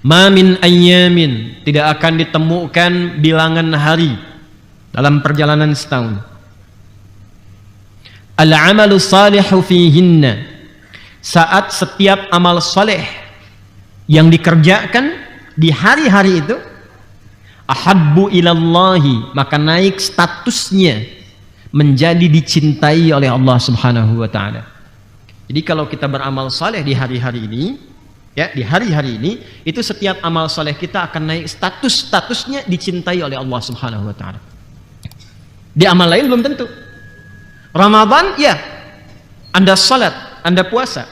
Ma min ayyamin, tidak akan ditemukan bilangan hari dalam perjalanan setahun. Al-amalu salihu fihinna, saat setiap amal soleh yang dikerjakan di hari-hari itu, ahabbu ilallahi, maka naik statusnya menjadi dicintai oleh Allah Subhanahu wa taala. Jadi kalau kita beramal soleh di hari-hari ini, ya, di hari-hari ini, itu setiap amal soleh kita akan naik statusnya dicintai oleh Allah Subhanahu wa taala. Di amal lain belum tentu. Ramadan, ya, Anda salat, Anda puasa.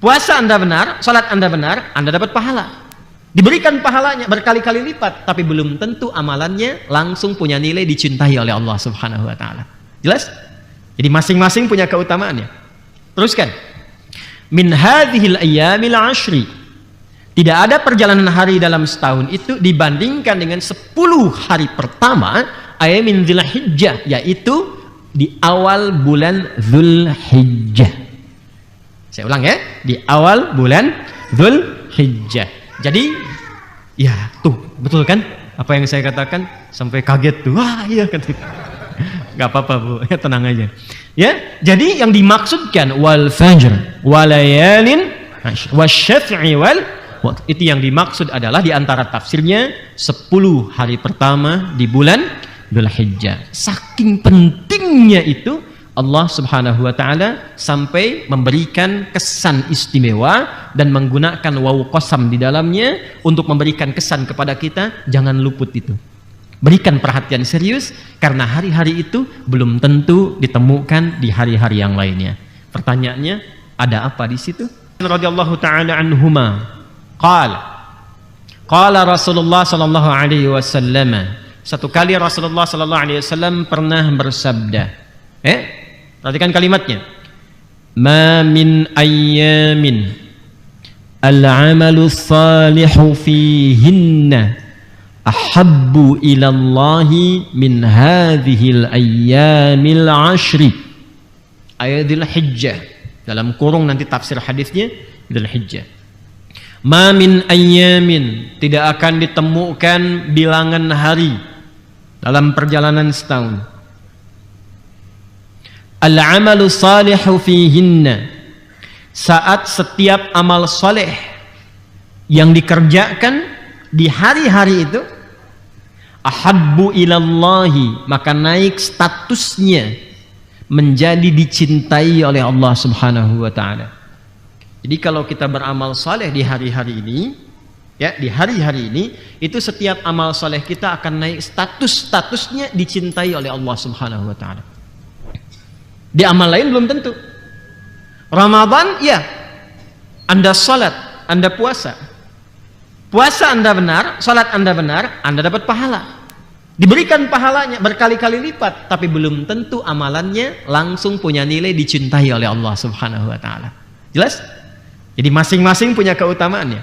Puasa Anda benar, salat Anda benar, Anda dapat pahala. Diberikan pahalanya berkali-kali lipat, tapi belum tentu amalannya langsung punya nilai dicintai oleh Allah Subhanahu wa taala. Jelas? Jadi masing-masing punya keutamaannya. Teruskan. Min hadhil ayyamil ashri, tidak ada perjalanan hari dalam setahun itu dibandingkan dengan 10 hari pertama ayamin Dzulhijjah, yaitu di awal bulan Dzulhijjah. Saya ulang ya, di awal bulan Dzulhijjah. Jadi ya tuh, betul kan apa yang saya katakan, sampai kaget tuh. Wah, iya kan. Gak apa-apa Bu, ya, tenang aja. Ya, jadi yang dimaksudkan wal fajr walayalin wasyaf'i wal, itu yang dimaksud adalah di antara tafsirnya 10 hari pertama di bulan Dzulhijjah. Saking pentingnya itu Allah Subhanahu wa taala sampai memberikan kesan istimewa dan menggunakan wawu qasam di dalamnya untuk memberikan kesan kepada kita, jangan luput itu. Berikan perhatian serius, karena hari-hari itu belum tentu ditemukan di hari-hari yang lainnya. Pertanyaannya, ada apa di situ? Radhiyallahu taala anhuma qala Rasulullah sallallahu alaihi wasallam, satu kali Rasulullah sallallahu alaihi wasallam pernah bersabda, perhatikan kalimatnya, ma min ayyamin al-amalu salihu fihinna ahabbu ilallahi min hadhil ayyamil ashri. Ayat Dzulhijjah, dalam kurung nanti tafsir hadisnya Dzulhijjah. Ma min ayyamin, tidak akan ditemukan bilangan hari dalam perjalanan setahun. Al-amalu salihu fihinna, saat setiap amal soleh yang dikerjakan di hari-hari itu, ahabbu ilallahi, maka naik statusnya menjadi dicintai oleh Allah Subhanahu wa taala. Jadi kalau kita beramal saleh di hari-hari ini, ya, di hari-hari ini, itu setiap amal saleh kita akan naik statusnya dicintai oleh Allah Subhanahu wa taala. Di amal lain belum tentu. Ramadan, ya, Anda salat, Anda puasa. Puasa Anda benar, salat Anda benar, Anda dapat pahala. Diberikan pahalanya berkali-kali lipat, tapi belum tentu amalannya langsung punya nilai dicintai oleh Allah Subhanahu wa taala. Jelas? Jadi masing-masing punya keutamaannya.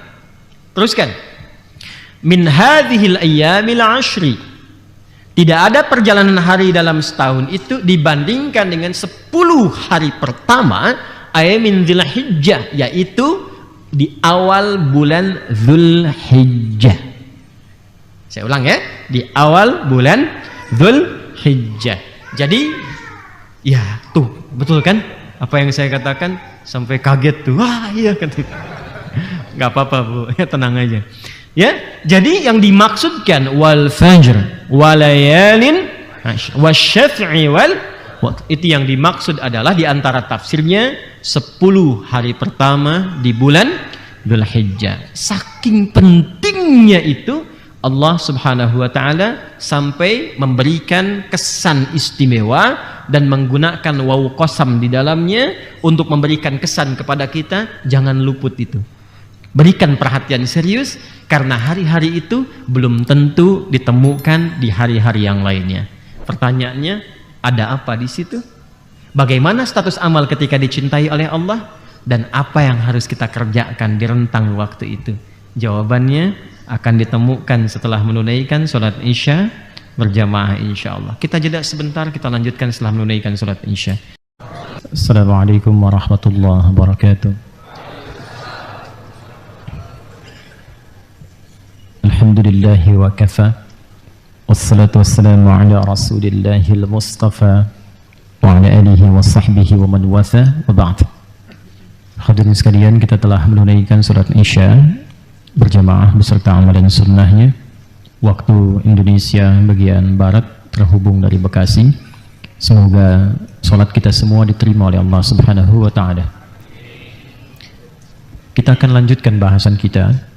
Teruskan. Min hadhil ayyamil ashri, tidak ada perjalanan hari dalam setahun itu dibandingkan dengan 10 hari pertama ayamin Dzulhijjah, yaitu di awal bulan Dzulhijjah. Saya ulang ya, di awal bulan Dzulhijjah. Jadi ya tuh, betul kan apa yang saya katakan, sampai kaget tuh. Wah, iya kan. Gak apa-apa Bu, ya, tenang aja. Ya, jadi yang dimaksudkan wal fajr walayalin wasyaf'i wal, itu yang dimaksud adalah di antara tafsirnya 10 hari pertama di bulan Dzulhijjah. Saking pentingnya itu Allah Subhanahu wa taala sampai memberikan kesan istimewa dan menggunakan wawu qasam di dalamnya untuk memberikan kesan kepada kita, jangan luput itu. Berikan perhatian serius, karena hari-hari itu belum tentu ditemukan di hari-hari yang lainnya. Pertanyaannya, ada apa di situ? Bagaimana status amal ketika dicintai oleh Allah, dan apa yang harus kita kerjakan di rentang waktu itu? Jawabannya akan ditemukan setelah menunaikan sholat isya berjamaah insyaallah. Kita jeda sebentar, kita lanjutkan setelah menunaikan sholat isya. Assalamualaikum warahmatullahi wabarakatuh. Alhamdulillahi wa kafa. Wassalatu wassalamu ala Rasulillahil Mustafa wa ala alihi wa sahbihi wa man watha wa ba'd. Hadirin sekalian, kita telah menunaikan surat Isya berjamaah beserta amalan sunnahnya. Waktu Indonesia bagian barat terhubung dari Bekasi. Semoga sholat kita semua diterima oleh Allah Subhanahu wa ta'ala. Kita akan lanjutkan bahasan kita.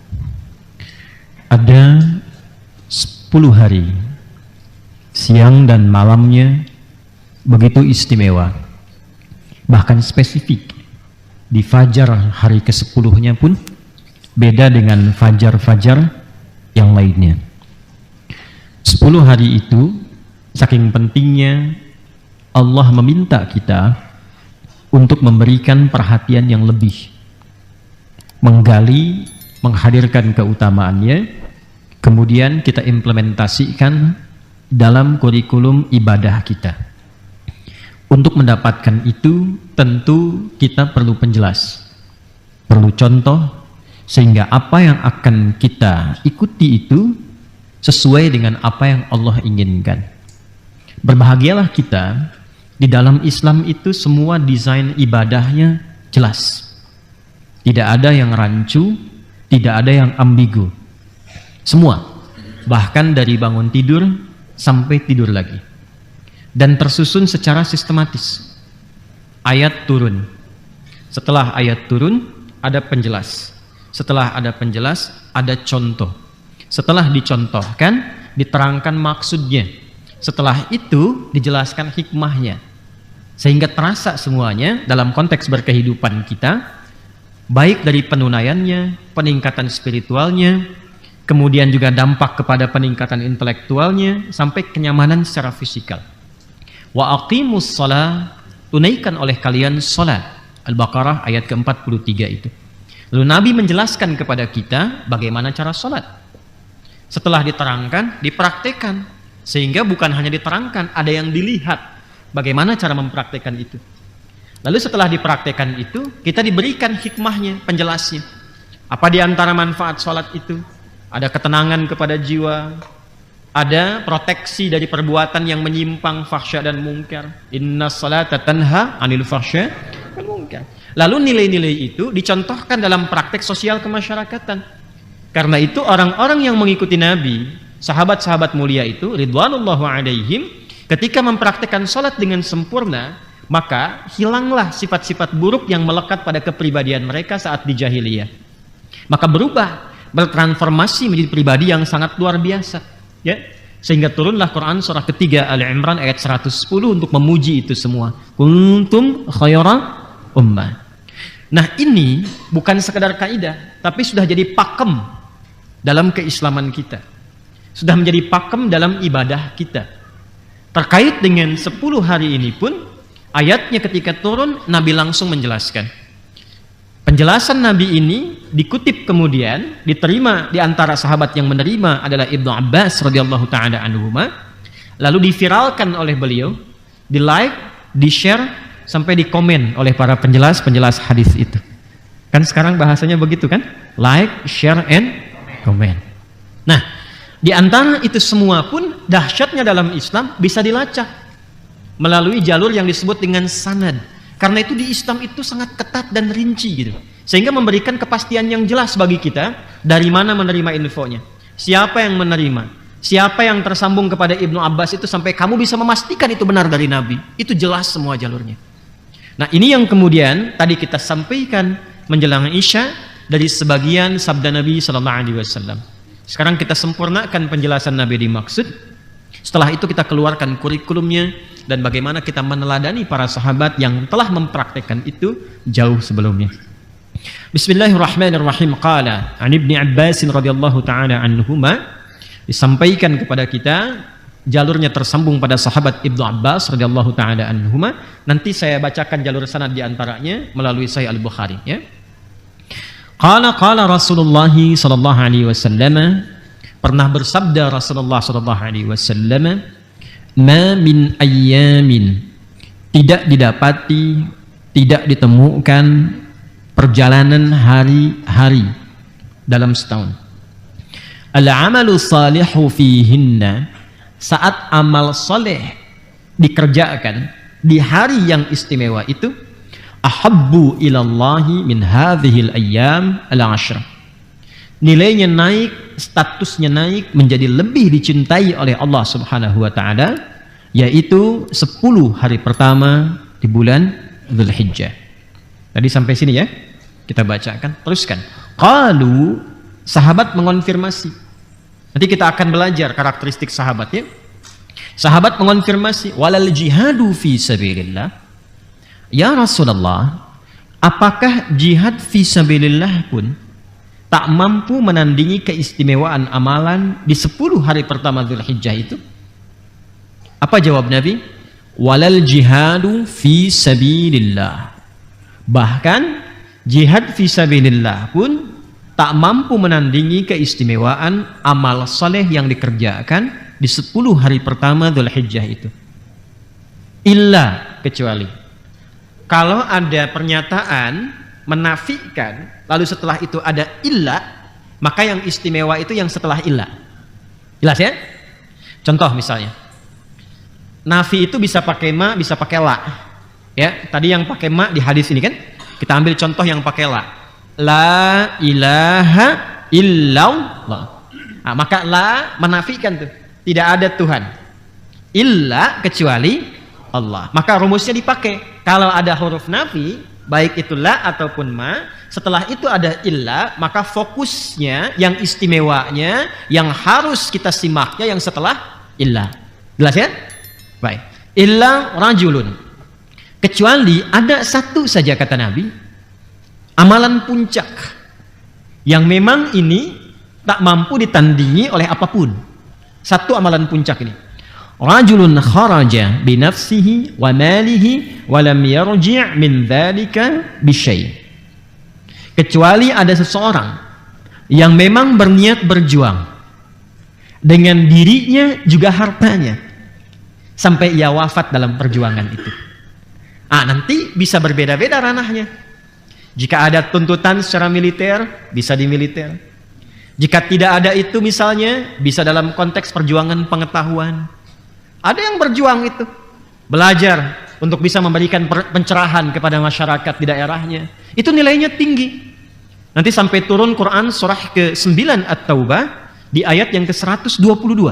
Ada 10 hari siang dan malamnya begitu istimewa, bahkan spesifik. Di fajar hari ke-10-nya pun beda dengan fajar-fajar yang lainnya. 10 hari itu saking pentingnya Allah meminta kita untuk memberikan perhatian yang lebih, menggali, menghadirkan keutamaannya, kemudian kita implementasikan dalam kurikulum ibadah kita. Untuk mendapatkan itu tentu kita perlu penjelas, perlu contoh, sehingga apa yang akan kita ikuti itu sesuai dengan apa yang Allah inginkan. Berbahagialah kita, di dalam Islam itu semua desain ibadahnya jelas. Tidak ada yang rancu, tidak ada yang ambigu. Semua, bahkan dari bangun tidur sampai tidur lagi, dan tersusun secara sistematis. Ayat turun, setelah ayat turun ada penjelas, setelah ada penjelas ada contoh, setelah dicontohkan diterangkan maksudnya, setelah itu dijelaskan hikmahnya, sehingga terasa semuanya dalam konteks berkehidupan kita, baik dari penunaiannya, peningkatan spiritualnya, kemudian juga dampak kepada peningkatan intelektualnya, sampai kenyamanan secara fisikal. Wa aqimus shalah, tunaikan oleh kalian salat. Al-Baqarah ayat ke-43 itu. Lalu Nabi menjelaskan kepada kita bagaimana cara salat. Setelah diterangkan, dipraktekkan, sehingga bukan hanya diterangkan, ada yang dilihat bagaimana cara mempraktekkan itu. Lalu setelah dipraktekkan itu, kita diberikan hikmahnya, penjelasnya. Apa di antara manfaat salat itu? Ada ketenangan kepada jiwa, ada proteksi dari perbuatan yang menyimpang, fahsya dan mungkar. Inna salata tanha anil fahsya dan mungkar. Lalu nilai-nilai itu dicontohkan dalam praktek sosial kemasyarakatan. Karena itu orang-orang yang mengikuti Nabi, sahabat-sahabat mulia itu ridwanullahu alaihim, ketika mempraktekkan salat dengan sempurna, maka hilanglah sifat-sifat buruk yang melekat pada kepribadian mereka saat di jahiliyah. Maka berubah, bertransformasi menjadi pribadi yang sangat luar biasa, ya, sehingga turunlah Quran surah ketiga Ali Imran ayat 110 untuk memuji itu semua. Kuntum khaira ummah. Nah, ini bukan sekedar kaidah, tapi sudah jadi pakem dalam keislaman kita, sudah menjadi pakem dalam ibadah kita. Terkait dengan 10 hari ini pun ayatnya ketika turun Nabi langsung menjelaskan. Penjelasan Nabi ini dikutip kemudian diterima di antara sahabat yang menerima adalah Ibnu Abbas radhiyallahu taala anhuma, lalu diviralkan oleh beliau, di like, di share, sampai di komen oleh para penjelas hadis itu. Kan sekarang bahasanya begitu kan? Like, share, and comment. Nah, di antara itu semua pun dahsyatnya dalam Islam bisa dilacak melalui jalur yang disebut dengan sanad. Karena itu di Islam itu sangat ketat dan rinci gitu, sehingga memberikan kepastian yang jelas bagi kita dari mana menerima infonya, siapa yang menerima, siapa yang tersambung kepada Ibnu Abbas itu sampai kamu bisa memastikan itu benar dari Nabi. Itu jelas semua jalurnya. Nah, ini yang kemudian tadi kita sampaikan menjelang Isya dari sebagian sabda Nabi sallallahu alaihi wasallam. Sekarang kita sempurnakan penjelasan Nabi dimaksud. Setelah itu kita keluarkan kurikulumnya dan bagaimana kita meneladani para sahabat yang telah mempraktekkan itu jauh sebelumnya. Bismillahirrahmanirrahim. Qala an Ibni Abbas radhiyallahu taala anhuma, disampaikan kepada kita jalurnya tersambung pada sahabat Ibnu Abbas radhiyallahu taala anhuma. Nanti saya bacakan jalur sanad di antaranya melalui Sahih Al-Bukhari, ya. Qala Rasulullah sallallahu alaihi wasallam, pernah bersabda Rasulullah sallallahu alaihi wasallam, ma min ayyamin, tidak didapati, tidak ditemukan perjalanan hari-hari dalam setahun, Al-amalu salihu fihinna, saat amal soleh dikerjakan di hari yang istimewa itu, ahabbu ilallahi min hadhil ayyam al-ashr. Nilainya naik, statusnya naik, menjadi lebih dicintai oleh Allah Subhanahu wa taala, yaitu 10 hari pertama di bulan Dzulhijjah. Tadi sampai sini ya. Kita bacakan, teruskan. Qalu, sahabat mengonfirmasi. Nanti kita akan belajar karakteristik sahabat ya. Sahabat mengonfirmasi, walal jihadu fi sabilillah. Ya Rasulullah, apakah jihad fi sabilillah pun tak mampu menandingi keistimewaan amalan di 10 hari pertama Dzulhijjah itu? Apa jawab Nabi? Walal jihadu fi sabilillah. Bahkan jihad fi sabilillah pun tak mampu menandingi keistimewaan amal saleh yang dikerjakan di 10 hari pertama Dzulhijjah itu. Illa, kecuali kalau ada pernyataan menafikan lalu setelah itu ada illa, maka yang istimewa itu yang setelah illa. Jelas ya? Contoh misalnya, nafi itu bisa pakai ma, bisa pakai la. Ya, tadi yang pakai ma di hadis ini kan, kita ambil contoh yang pakai la. La ilaha illallah. Nah, maka la menafikan tuh, tidak ada Tuhan. Illa, kecuali Allah. Maka rumusnya dipakai. Kalau ada huruf nafi, baik itu la ataupun ma, setelah itu ada illa, maka fokusnya, yang istimewanya, yang harus kita simaknya yang setelah illa. Jelas ya? Baik. Illa rajulun. Kecuali ada satu saja, kata Nabi, amalan puncak yang memang ini tak mampu ditandingi oleh apapun. Satu amalan puncak ini. Rajulun kharaja binafsihi wa malihi wa lam yarji' min dzalika bisyai'. Kecuali ada seseorang yang memang berniat berjuang dengan dirinya juga hartanya sampai ia wafat dalam perjuangan itu. Nanti bisa berbeda-beda ranahnya. Jika ada tuntutan secara militer, bisa di militer. Jika tidak ada itu misalnya, bisa dalam konteks perjuangan pengetahuan. Ada yang berjuang itu, belajar untuk bisa memberikan pencerahan kepada masyarakat di daerahnya. Itu nilainya tinggi. Nanti sampai turun Quran surah ke-9 At-Taubah di ayat yang ke-122.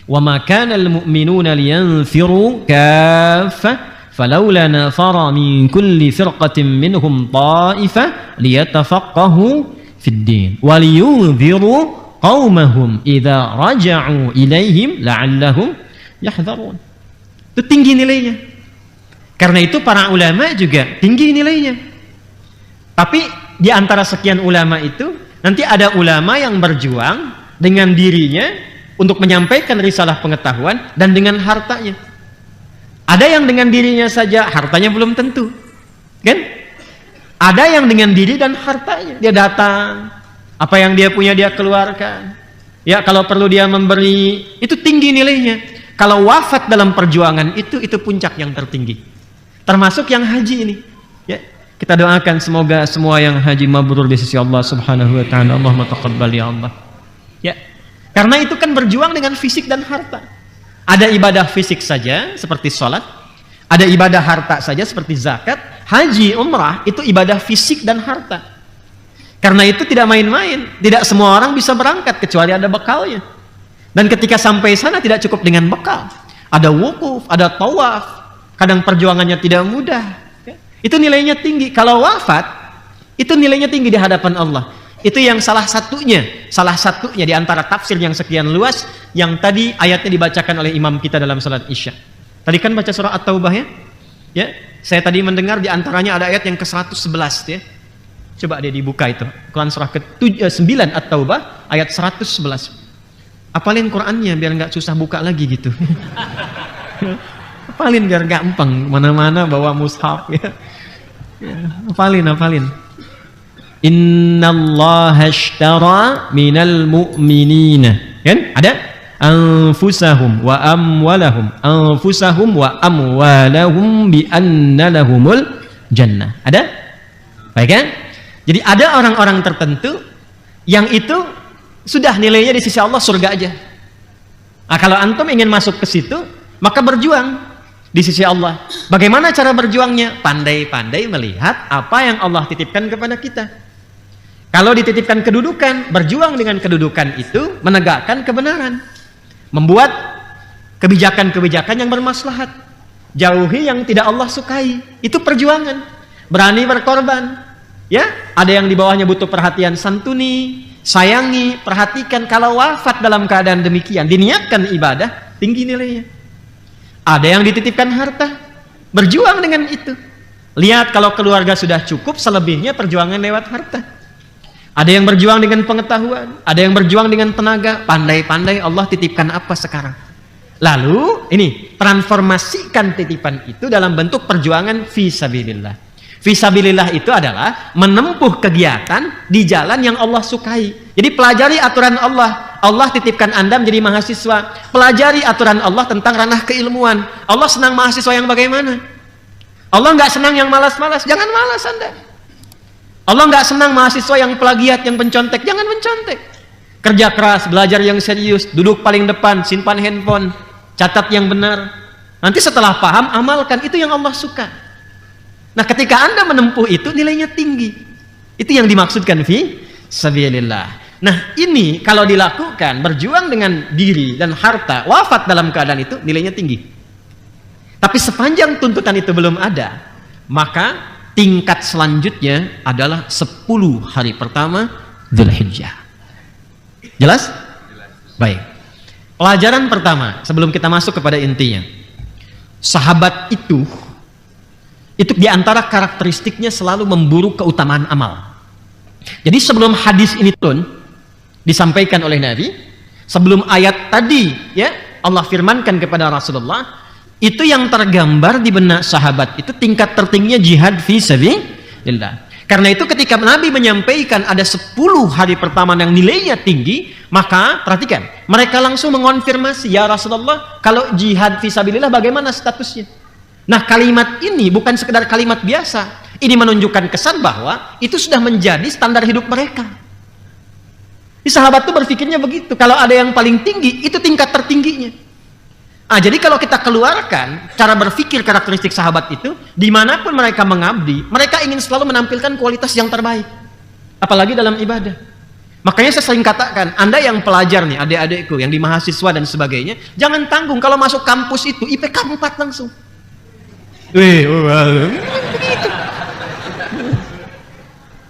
Wa ma kana al-mu'minuna liyanfiru kaffah فلولا نفر من كل فرقة منهم طائفة ليتفقهوا في الدين ولينذروا قومهم إذا رجعوا إليهم لعلهم يحذرون. Itu tinggi nilainya. Karena itu para ulama juga tinggi nilainya. Tapi di antara sekian ulama itu nanti ada ulama yang berjuang dengan dirinya untuk menyampaikan risalah pengetahuan dan dengan hartanya. Ada yang dengan dirinya saja, hartanya belum tentu, kan? Ada yang dengan diri dan hartanya, dia datang, apa yang dia punya dia keluarkan. Ya, kalau perlu dia memberi, itu tinggi nilainya. Kalau wafat dalam perjuangan itu puncak yang tertinggi. Termasuk yang haji ini. Ya, kita doakan semoga semua yang haji mabrur di sisi Allah Subhanahu wa taala. Allahumma taqabbal ya Allah. Ya, karena itu kan berjuang dengan fisik dan harta. Ada ibadah fisik saja seperti sholat, ada ibadah harta saja seperti zakat. Haji, umrah itu ibadah fisik dan harta. Karena itu tidak main-main. Tidak semua orang bisa berangkat kecuali ada bekalnya. Dan ketika sampai sana tidak cukup dengan bekal. Ada wukuf, ada tawaf. Kadang perjuangannya tidak mudah. Itu nilainya tinggi. Kalau wafat, itu nilainya tinggi di hadapan Allah. Itu yang salah satunya di antara tafsir yang sekian luas yang tadi ayatnya dibacakan oleh imam kita dalam salat Isya. Tadi kan baca surah At-Taubah ya? Ya, saya tadi mendengar di antaranya ada ayat yang ke-111 ya. Coba dia dibuka itu. Quran surah ke-9 At-Taubah ayat 111. Apalin Qurannya biar nggak susah buka lagi gitu. Apalin biar gampang, mana-mana bawa mushaf ya. Apalin. Innallaha ashtara minal mu'minina. Kan? Ada? Anfusahum wa amwalahum bi anna lahumul jannah. Ada? Baik kan? Jadi ada orang-orang tertentu yang itu Sudah nilainya di sisi Allah surga aja. Nah, kalau antum ingin masuk ke situ, maka berjuang di sisi Allah. Bagaimana cara berjuangnya? Pandai-pandai melihat apa yang Allah titipkan kepada kita. Kalau dititipkan kedudukan, berjuang dengan kedudukan itu, menegakkan kebenaran, membuat kebijakan-kebijakan yang bermaslahat, jauhi yang tidak Allah sukai. Itu perjuangan. Berani berkorban. Ya, ada yang di bawahnya butuh perhatian, santuni, sayangi, perhatikan. Kalau wafat dalam keadaan demikian, diniatkan ibadah, tinggi nilainya. Ada yang dititipkan harta, berjuang dengan itu. Lihat kalau keluarga sudah cukup, selebihnya perjuangan lewat harta. Ada yang berjuang dengan pengetahuan, ada yang berjuang dengan tenaga. Pandai-pandai Allah titipkan apa sekarang. Lalu ini transformasikan titipan itu dalam bentuk perjuangan fisabilillah. Fisabilillah itu adalah menempuh kegiatan di jalan yang Allah sukai. Jadi pelajari aturan Allah. Allah titipkan Anda menjadi mahasiswa. Pelajari aturan Allah tentang ranah keilmuan. Allah senang mahasiswa yang bagaimana? Allah nggak senang yang malas-malas. Jangan malas Anda. Allah nggak senang mahasiswa yang plagiat, yang pencontek. Jangan mencontek. Kerja keras, belajar yang serius, duduk paling depan, simpan handphone, catat yang benar. Nanti setelah paham, amalkan. Itu yang Allah suka. Nah, ketika Anda menempuh itu, nilainya tinggi. Itu yang dimaksudkan fi sabilillah. Nah, ini kalau dilakukan, berjuang dengan diri dan harta, wafat dalam keadaan itu, nilainya tinggi. Tapi sepanjang tuntutan itu belum ada, maka tingkat selanjutnya adalah 10 hari pertama Dzulhijjah. Jelas? Baik. Pelajaran pertama, sebelum kita masuk kepada intinya. Sahabat itu diantara karakteristiknya selalu memburu keutamaan amal. Jadi sebelum hadis ini turun disampaikan oleh Nabi, sebelum ayat tadi ya Allah firmankan kepada Rasulullah, itu yang tergambar di benak sahabat itu tingkat tertingginya jihad fi sabilillah. Karena itu ketika Nabi menyampaikan ada 10 hari pertama yang nilainya tinggi, maka perhatikan, mereka langsung mengonfirmasi, ya Rasulullah, kalau jihad fi sabilillah bagaimana statusnya? Nah, kalimat ini bukan sekedar kalimat biasa. Ini menunjukkan kesan bahwa itu sudah menjadi standar hidup mereka. Di sahabat itu berpikirnya begitu. Kalau ada yang paling tinggi, itu tingkat tertingginya. Jadi kalau kita keluarkan cara berpikir karakteristik sahabat itu, dimanapun mereka mengabdi, mereka ingin selalu menampilkan kualitas yang terbaik. Apalagi dalam ibadah. Makanya saya sering katakan, Anda yang pelajar nih, adik-adikku, yang di mahasiswa dan sebagainya, jangan tanggung kalau masuk kampus itu, IPK 4 langsung. Begitu.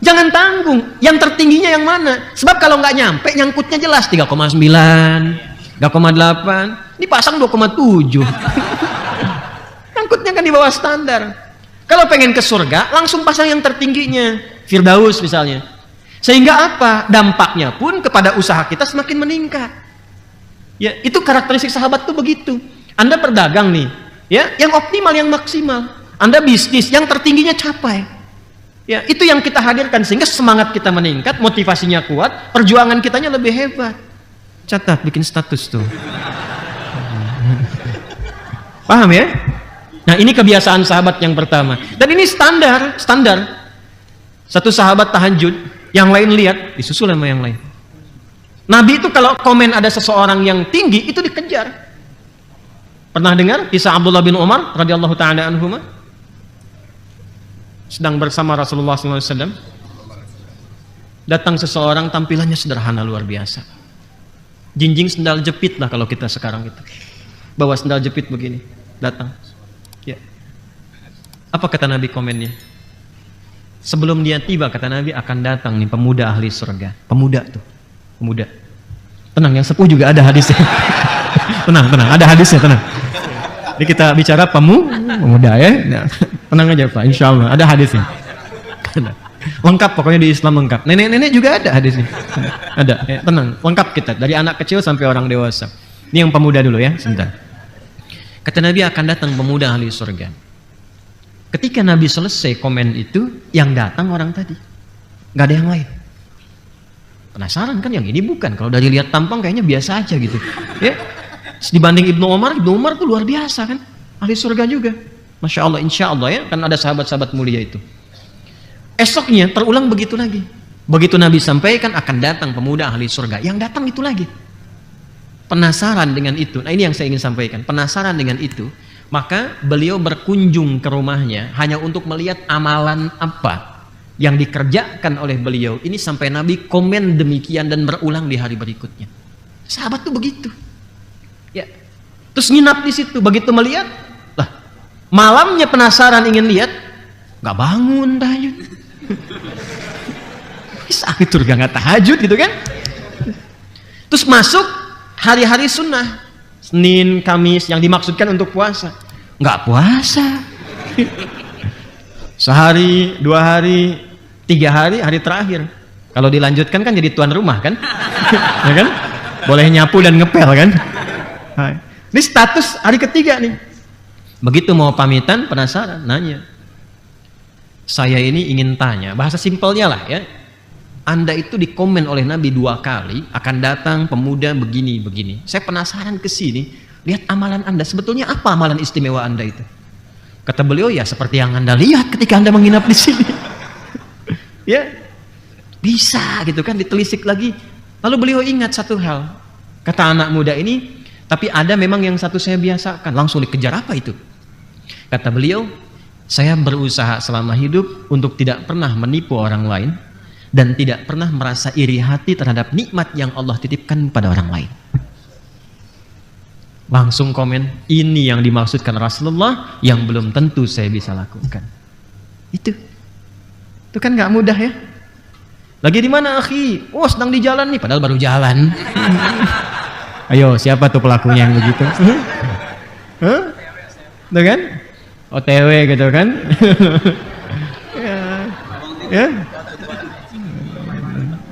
Jangan tanggung, yang tertingginya yang mana? Sebab kalau nggak nyampe, nyangkutnya jelas 3,9, 3,8, dipasang 2,7. Nyangkutnya kan di bawah standar. Kalau pengen ke surga, langsung pasang yang tertingginya, Firdaus misalnya. Sehingga apa? Dampaknya pun kepada usaha kita semakin meningkat. Ya, itu karakteristik sahabat tuh begitu. Anda berdagang nih, ya, yang optimal, yang maksimal. Anda bisnis, yang tertingginya capai. Ya, itu yang kita hadirkan sehingga semangat kita meningkat, motivasinya kuat, perjuangan kitanya lebih hebat. Catat, bikin status tuh. Paham ya? Nah, ini kebiasaan sahabat yang pertama. Dan ini standar. Satu sahabat tahajud, yang lain lihat, disusul sama yang lain. Nabi itu kalau komen ada seseorang yang tinggi, itu dikejar. Pernah dengar kisah Abdullah bin Umar radhiyallahu taala anhuma? Sedang bersama Rasulullah SAW, datang seseorang tampilannya sederhana luar biasa, jinjing sendal jepit lah kalau kita sekarang itu, bawa sendal jepit begini, datang. Ya. Apa kata Nabi komennya? Sebelum dia tiba, kata Nabi, akan datang nih pemuda ahli surga. Pemuda tuh, pemuda. Tenang, yang sepuh juga ada hadisnya. tenang, ada hadisnya, tenang. Jadi kita bicara pemuda ya. Nah, tenang aja Pak, insya Allah ada hadisnya. Lengkap pokoknya di Islam lengkap. Nenek-nenek juga ada hadisnya. Ada, ya, tenang, lengkap kita dari anak kecil sampai orang dewasa. Ini yang pemuda dulu ya, sebentar. Kata Nabi akan datang pemuda ahli surga. Ketika Nabi selesai komen itu, yang datang orang tadi, nggak ada yang lain. Penasaran kan, yang ini bukan. Kalau dari lihat tampang kayaknya biasa aja gitu. Ya. Dibanding Ibnu Umar tuh luar biasa kan, ahli surga juga. Masya Allah, insya Allah ya, kan ada sahabat-sahabat mulia itu. Esoknya terulang begitu lagi. Begitu Nabi sampaikan akan datang pemuda ahli surga, yang datang itu lagi. Penasaran dengan itu. Nah, ini yang saya ingin sampaikan. Penasaran dengan itu, maka beliau berkunjung ke rumahnya hanya untuk melihat amalan apa yang dikerjakan oleh beliau. Ini sampai Nabi komen demikian dan berulang di hari berikutnya. Sahabat tuh begitu. Ya. Terus nginap di situ. Begitu melihat, lah, malamnya penasaran ingin lihat, nggak bangun tahajud. Sakit surga nggak tahajud gitu kan? Terus masuk hari-hari sunnah, Senin, Kamis yang dimaksudkan untuk puasa, nggak puasa. Sehari, 2 hari, 3 hari, hari terakhir. Kalau dilanjutkan kan jadi tuan rumah kan? Ya kan? Boleh nyapu dan ngepel kan? Ini status hari ketiga nih. Begitu mau pamitan, penasaran, nanya. Saya ini ingin tanya, bahasa simpelnya lah ya. Anda itu dikomen oleh Nabi 2 kali, akan datang pemuda begini-begini. Saya penasaran ke sini, lihat amalan Anda. Sebetulnya apa amalan istimewa Anda itu? Kata beliau, ya seperti yang Anda lihat ketika Anda menginap di sini. Ya, bisa gitu kan, ditelisik lagi. Lalu beliau ingat satu hal. Kata anak muda ini, tapi ada memang yang satu saya biasakan. Langsung dikejar, apa itu? Kata beliau, saya berusaha selama hidup untuk tidak pernah menipu orang lain dan tidak pernah merasa iri hati terhadap nikmat yang Allah titipkan pada orang lain. Langsung komen, ini yang dimaksudkan Rasulullah yang belum tentu saya bisa lakukan. Itu kan nggak mudah ya. Lagi di mana akhi? Oh, sedang di jalan nih, padahal baru jalan. Ayo, siapa tuh pelakunya yang begitu? Tuh kan? OTW gitu kan? Ya.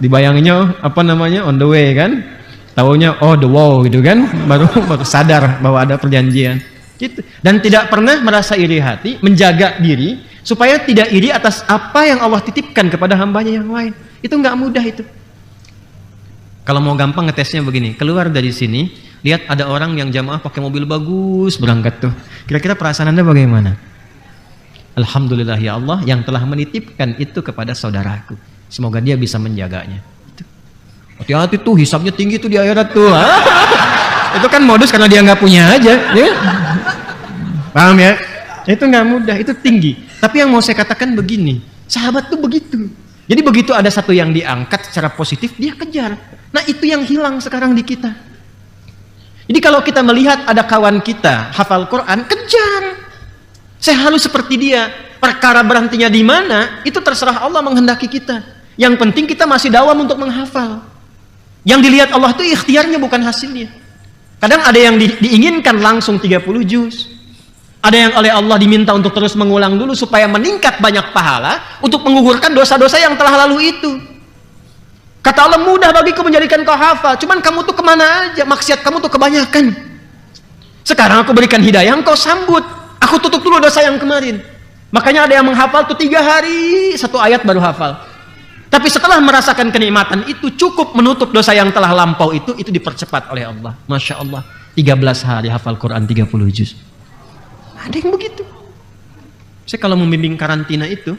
Dibayanginnya apa namanya, on the way kan, taunya oh the wow gitu kan, baru sadar bahwa ada perjanjian gitu. Dan tidak pernah merasa iri hati, menjaga diri supaya tidak iri atas apa yang Allah titipkan kepada hambanya yang lain. Itu nggak mudah itu. Kalau mau gampang ngetesnya begini, keluar dari sini, lihat ada orang yang jamaah pakai mobil bagus berangkat tuh, kira-kira perasaan Anda bagaimana? Alhamdulillah ya Allah yang telah menitipkan itu kepada saudaraku. Semoga dia bisa menjaganya. Hati-hati tuh, hisabnya tinggi tuh di akhirat tuh. Itu kan modus karena dia nggak punya aja. Ya? Paham ya? Itu nggak mudah, itu tinggi. Tapi yang mau saya katakan begini, sahabat tuh begitu. Jadi begitu ada satu yang diangkat secara positif, dia kejar. Nah itu yang hilang sekarang di kita. Jadi kalau kita melihat ada kawan kita hafal Quran, kejar. Saya harus seperti dia. Perkara berhentinya di mana, itu terserah Allah menghendaki kita. Yang penting kita masih dawam untuk menghafal. Yang dilihat Allah itu ikhtiarnya, bukan hasilnya. Kadang ada yang diinginkan langsung 30 juz. Ada yang oleh Allah diminta untuk terus mengulang dulu supaya meningkat banyak pahala untuk menggugurkan dosa-dosa yang telah lalu itu. Kata Allah, mudah bagiku menjadikan kau hafal. Cuman kamu tuh kemana aja, maksiat kamu tuh kebanyakan. Sekarang aku berikan hidayah, engkau sambut. Aku tutup dulu dosa yang kemarin. Makanya ada yang menghafal tuh 3 hari 1 ayat baru hafal. Tapi setelah merasakan kenikmatan itu, cukup menutup dosa yang telah lampau itu dipercepat oleh Allah. Masya Allah, 13 hari hafal Quran 30 juz. Ada yang begitu. Saya kalau membimbing karantina itu,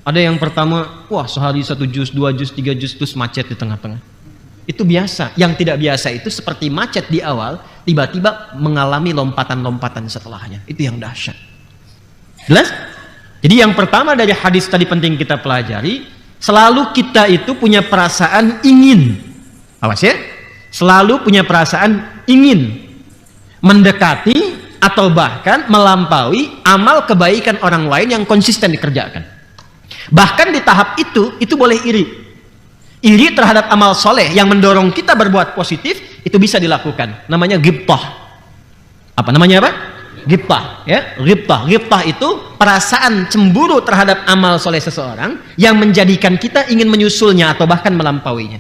ada yang pertama, wah sehari 1 juz, 2 juz, 3 juz, terus macet di tengah-tengah. Itu biasa. Yang tidak biasa itu seperti macet di awal, tiba-tiba mengalami lompatan-lompatan setelahnya. Itu yang dahsyat. Jelas? Jadi yang pertama dari hadis tadi penting kita pelajari, selalu kita itu punya perasaan ingin. Awas ya. Selalu punya perasaan ingin mendekati atau bahkan melampaui amal kebaikan orang lain yang konsisten dikerjakan. Bahkan di tahap itu boleh iri. Iri terhadap amal soleh yang mendorong kita berbuat positif, itu bisa dilakukan. Namanya ghibtah. Apa namanya apa? Ghibtah, ya. Ghibtah itu perasaan cemburu terhadap amal soleh seseorang yang menjadikan kita ingin menyusulnya atau bahkan melampauinya.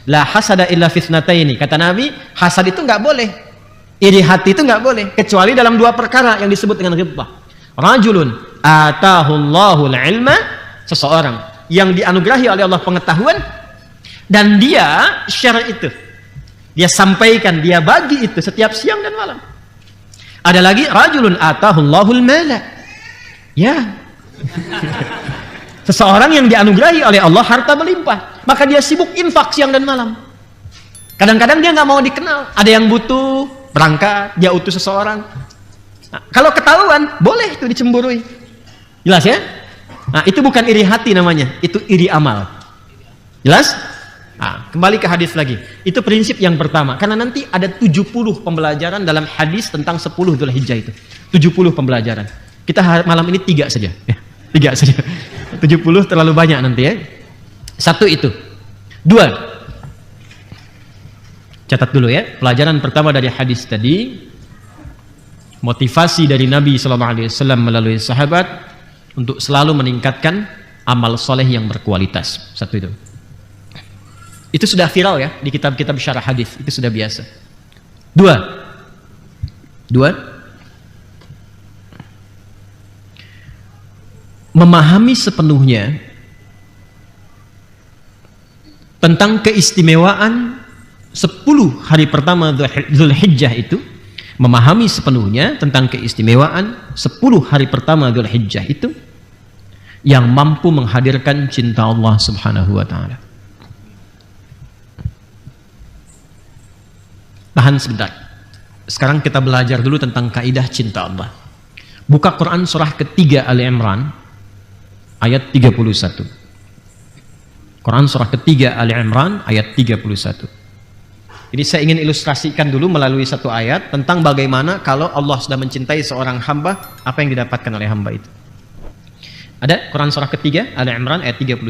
La hasada illa fitnataini. Kata Nabi, hasad itu nggak boleh. Iri hati itu nggak boleh kecuali dalam 2 perkara yang disebut dengan ghibtah. Rajulun atahullahul ilma, seseorang yang dianugerahi oleh Allah pengetahuan dan dia share itu. Dia sampaikan, dia bagi itu setiap siang dan malam. Ada lagi rajulun atahullahul mala. Ya. Seseorang yang dianugerahi oleh Allah harta berlimpah, maka dia sibuk infak siang dan malam. Kadang-kadang dia nggak mau dikenal. Ada yang butuh, berangkat, dia utus seseorang. Nah, kalau ketahuan, boleh itu dicemburui. Jelas ya? Nah, itu bukan iri hati namanya, itu iri amal. Jelas? Nah, kembali ke hadis lagi. Itu prinsip yang pertama. Karena nanti ada 70 pembelajaran dalam hadis tentang 10 Dzulhijjah itu. 70 pembelajaran. Kita malam ini 3 saja. Ya, 3 saja. 70 terlalu banyak nanti ya. 1 itu. 2. Catat dulu ya. Pelajaran pertama dari hadis tadi. Motivasi dari Nabi SAW melalui sahabat untuk selalu meningkatkan amal soleh yang berkualitas. 1 itu. Itu sudah viral ya di kitab-kitab syarah hadis, itu sudah biasa. 2. Memahami sepenuhnya tentang keistimewaan 10 hari pertama Dzulhijjah itu, memahami sepenuhnya tentang keistimewaan 10 hari pertama Dzulhijjah itu yang mampu menghadirkan cinta Allah Subhanahu wa taala. Tahan sebentar. Sekarang kita belajar dulu tentang kaidah cinta Allah. Buka Quran surah ketiga Ali Imran ayat 31. Quran surah ketiga Ali Imran ayat 31. Ini saya ingin ilustrasikan dulu melalui satu ayat tentang bagaimana kalau Allah sudah mencintai seorang hamba, apa yang didapatkan oleh hamba itu. Ada Quran surah ketiga Ali Imran ayat 31.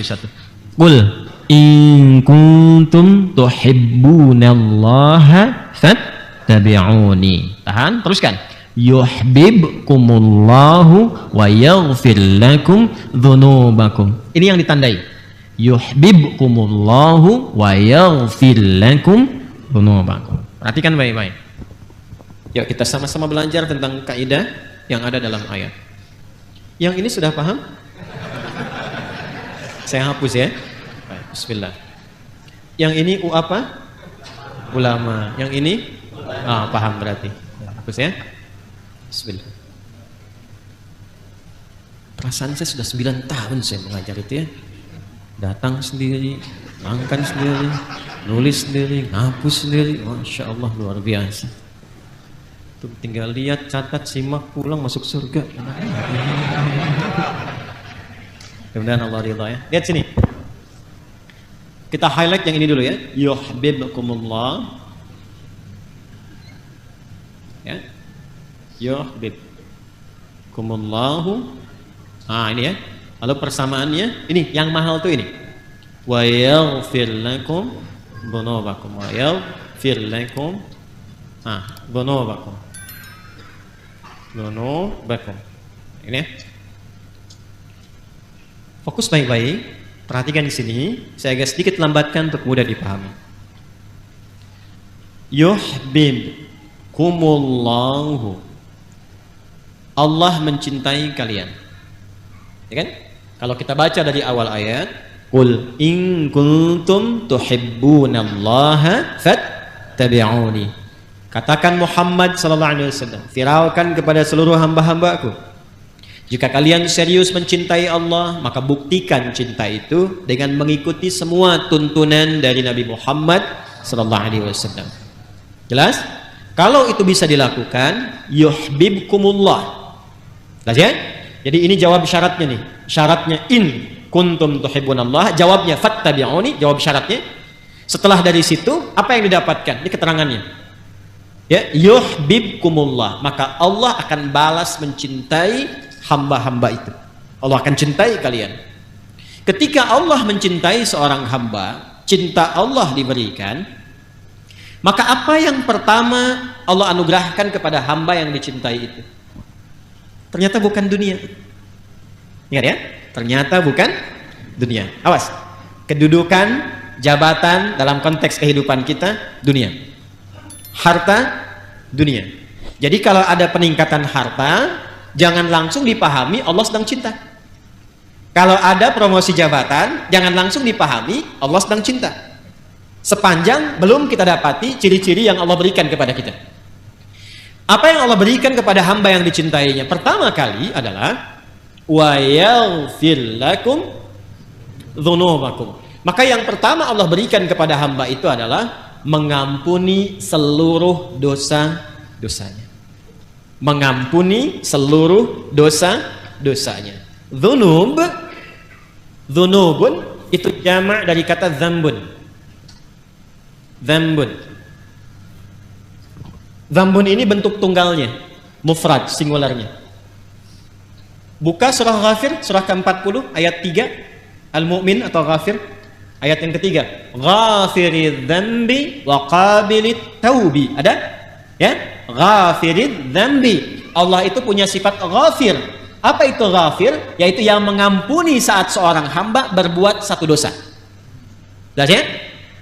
Qul in kuntum tuhibbunallaha fattabi'uni. Tahan, teruskan. Yuhibbukumullahu wa yaghfir lakum dzunubakum. Ini yang ditandai. Yuhibbukumullahu wa yaghfir lakum dzunubakum. Perhatikan baik-baik. Yuk kita sama-sama belajar tentang kaidah yang ada dalam ayat. Yang ini sudah paham? Saya hapus ya. Baik, bismillah. Yang ini apa? Ulama. Yang ini paham berarti. Hapus ya. Bismillah. Perasaan saya sudah 9 tahun saya mengajar itu ya. Datang sendiri, makan sendiri, nulis sendiri, ngapus sendiri. Masya Allah luar biasa. Tuh, tinggal lihat, catat, simak, pulang masuk surga. Mudah-mudahan Allah ridha ya. Lihat sini. Kita highlight yang ini dulu ya. Yuhibbukumullah. Ya. Yuhibbukumullahu. Ini ya. Lalu persamaannya ini yang mahal tuh ini. Wa yaghfir lakum dzunubakum. Wa yaghfir lakum dzunubakum. Dzunubakum. Ini ya. Fokus baik-baik, perhatikan di sini. Saya agak sedikit lambatkan untuk mudah dipahami. Yuhibbukumullahu. Allah mencintai kalian. Ya kan? Kalau kita baca dari awal ayat, qul in kuntum tuhibbunallaha fattabi'uni. Katakan Muhammad sallallahu alaihi wasallam, viralkan kepada seluruh hamba-hambaku. Jika kalian serius mencintai Allah, maka buktikan cinta itu dengan mengikuti semua tuntunan dari Nabi Muhammad sallallahu alaihi wasallam. Jelas? Kalau itu bisa dilakukan, yuhibbukumullah. Jelas ya? Jadi ini jawab syaratnya nih. Syaratnya in kuntum tuhibbunallah, jawabnya fattabi'uni, jawab syaratnya. Setelah dari situ, apa yang didapatkan? Ini keterangannya. Ya, yuhibbukumullah, maka Allah akan balas mencintai hamba-hamba itu. Allah akan cintai kalian. Ketika Allah mencintai seorang hamba, cinta Allah diberikan, maka apa yang pertama Allah anugerahkan kepada hamba yang dicintai itu? Ternyata bukan dunia. Ingat ya? Ternyata bukan dunia. Awas. Kedudukan, jabatan dalam konteks kehidupan kita, dunia. Harta, dunia. Jadi kalau ada peningkatan harta, jangan langsung dipahami Allah sedang cinta. Kalau ada promosi jabatan, jangan langsung dipahami Allah sedang cinta. Sepanjang belum kita dapati ciri-ciri yang Allah berikan kepada kita. Apa yang Allah berikan kepada hamba yang dicintainya? Pertama kali adalah wa yaghfir lakum dzunubakum. Maka yang pertama Allah berikan kepada hamba itu adalah mengampuni seluruh dosa-dosanya. Mengampuni seluruh dosa-dosanya. Dzunubun itu jamak dari kata dzambun. Dzambun ini bentuk tunggalnya, mufrad, singularnya. Buka surah Ghafir, surah ke-40 ayat 3, Al-Mu'min atau Ghafir, ayat yang ketiga. Ghafiridz dzambi wa qabilit taubi. Ada? Ya? Ghafiridz dzambi. Allah itu punya sifat ghafir. Apa itu ghafir? Yaitu yang mengampuni saat seorang hamba berbuat satu dosa. Jelas ya?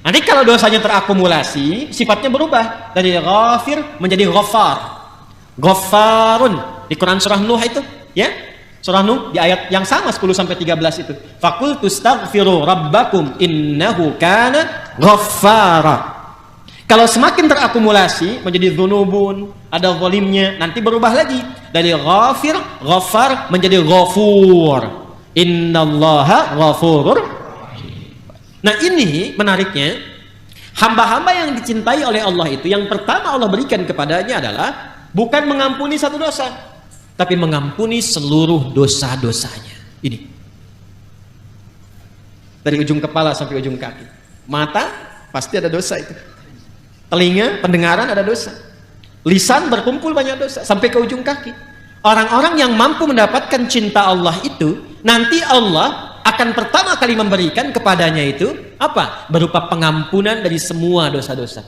Nanti kalau dosanya terakumulasi, sifatnya berubah dari ghafir menjadi ghaffar. Ghaffarun di Quran surah Nuh itu, ya? Surah Nuh di ayat yang sama 10 sampai 13 itu. Faqultu astaghfiru rabbakum innahu kana ghaffara. Kalau semakin terakumulasi menjadi dzunubun, ada zalimnya, nanti berubah lagi dari ghafir, ghaffar menjadi ghafur. Innallaha ghafurur. Nah, ini menariknya, hamba-hamba yang dicintai oleh Allah itu yang pertama Allah berikan kepadanya adalah bukan mengampuni satu dosa, tapi mengampuni seluruh dosa-dosanya. Ini dari ujung kepala sampai ujung kaki. Mata pasti ada dosa itu. Telinga, pendengaran ada dosa. Lisan berkumpul banyak dosa sampai ke ujung kaki. Orang-orang yang mampu mendapatkan cinta Allah itu, nanti Allah akan pertama kali memberikan kepadanya itu apa? Berupa pengampunan dari semua dosa-dosa.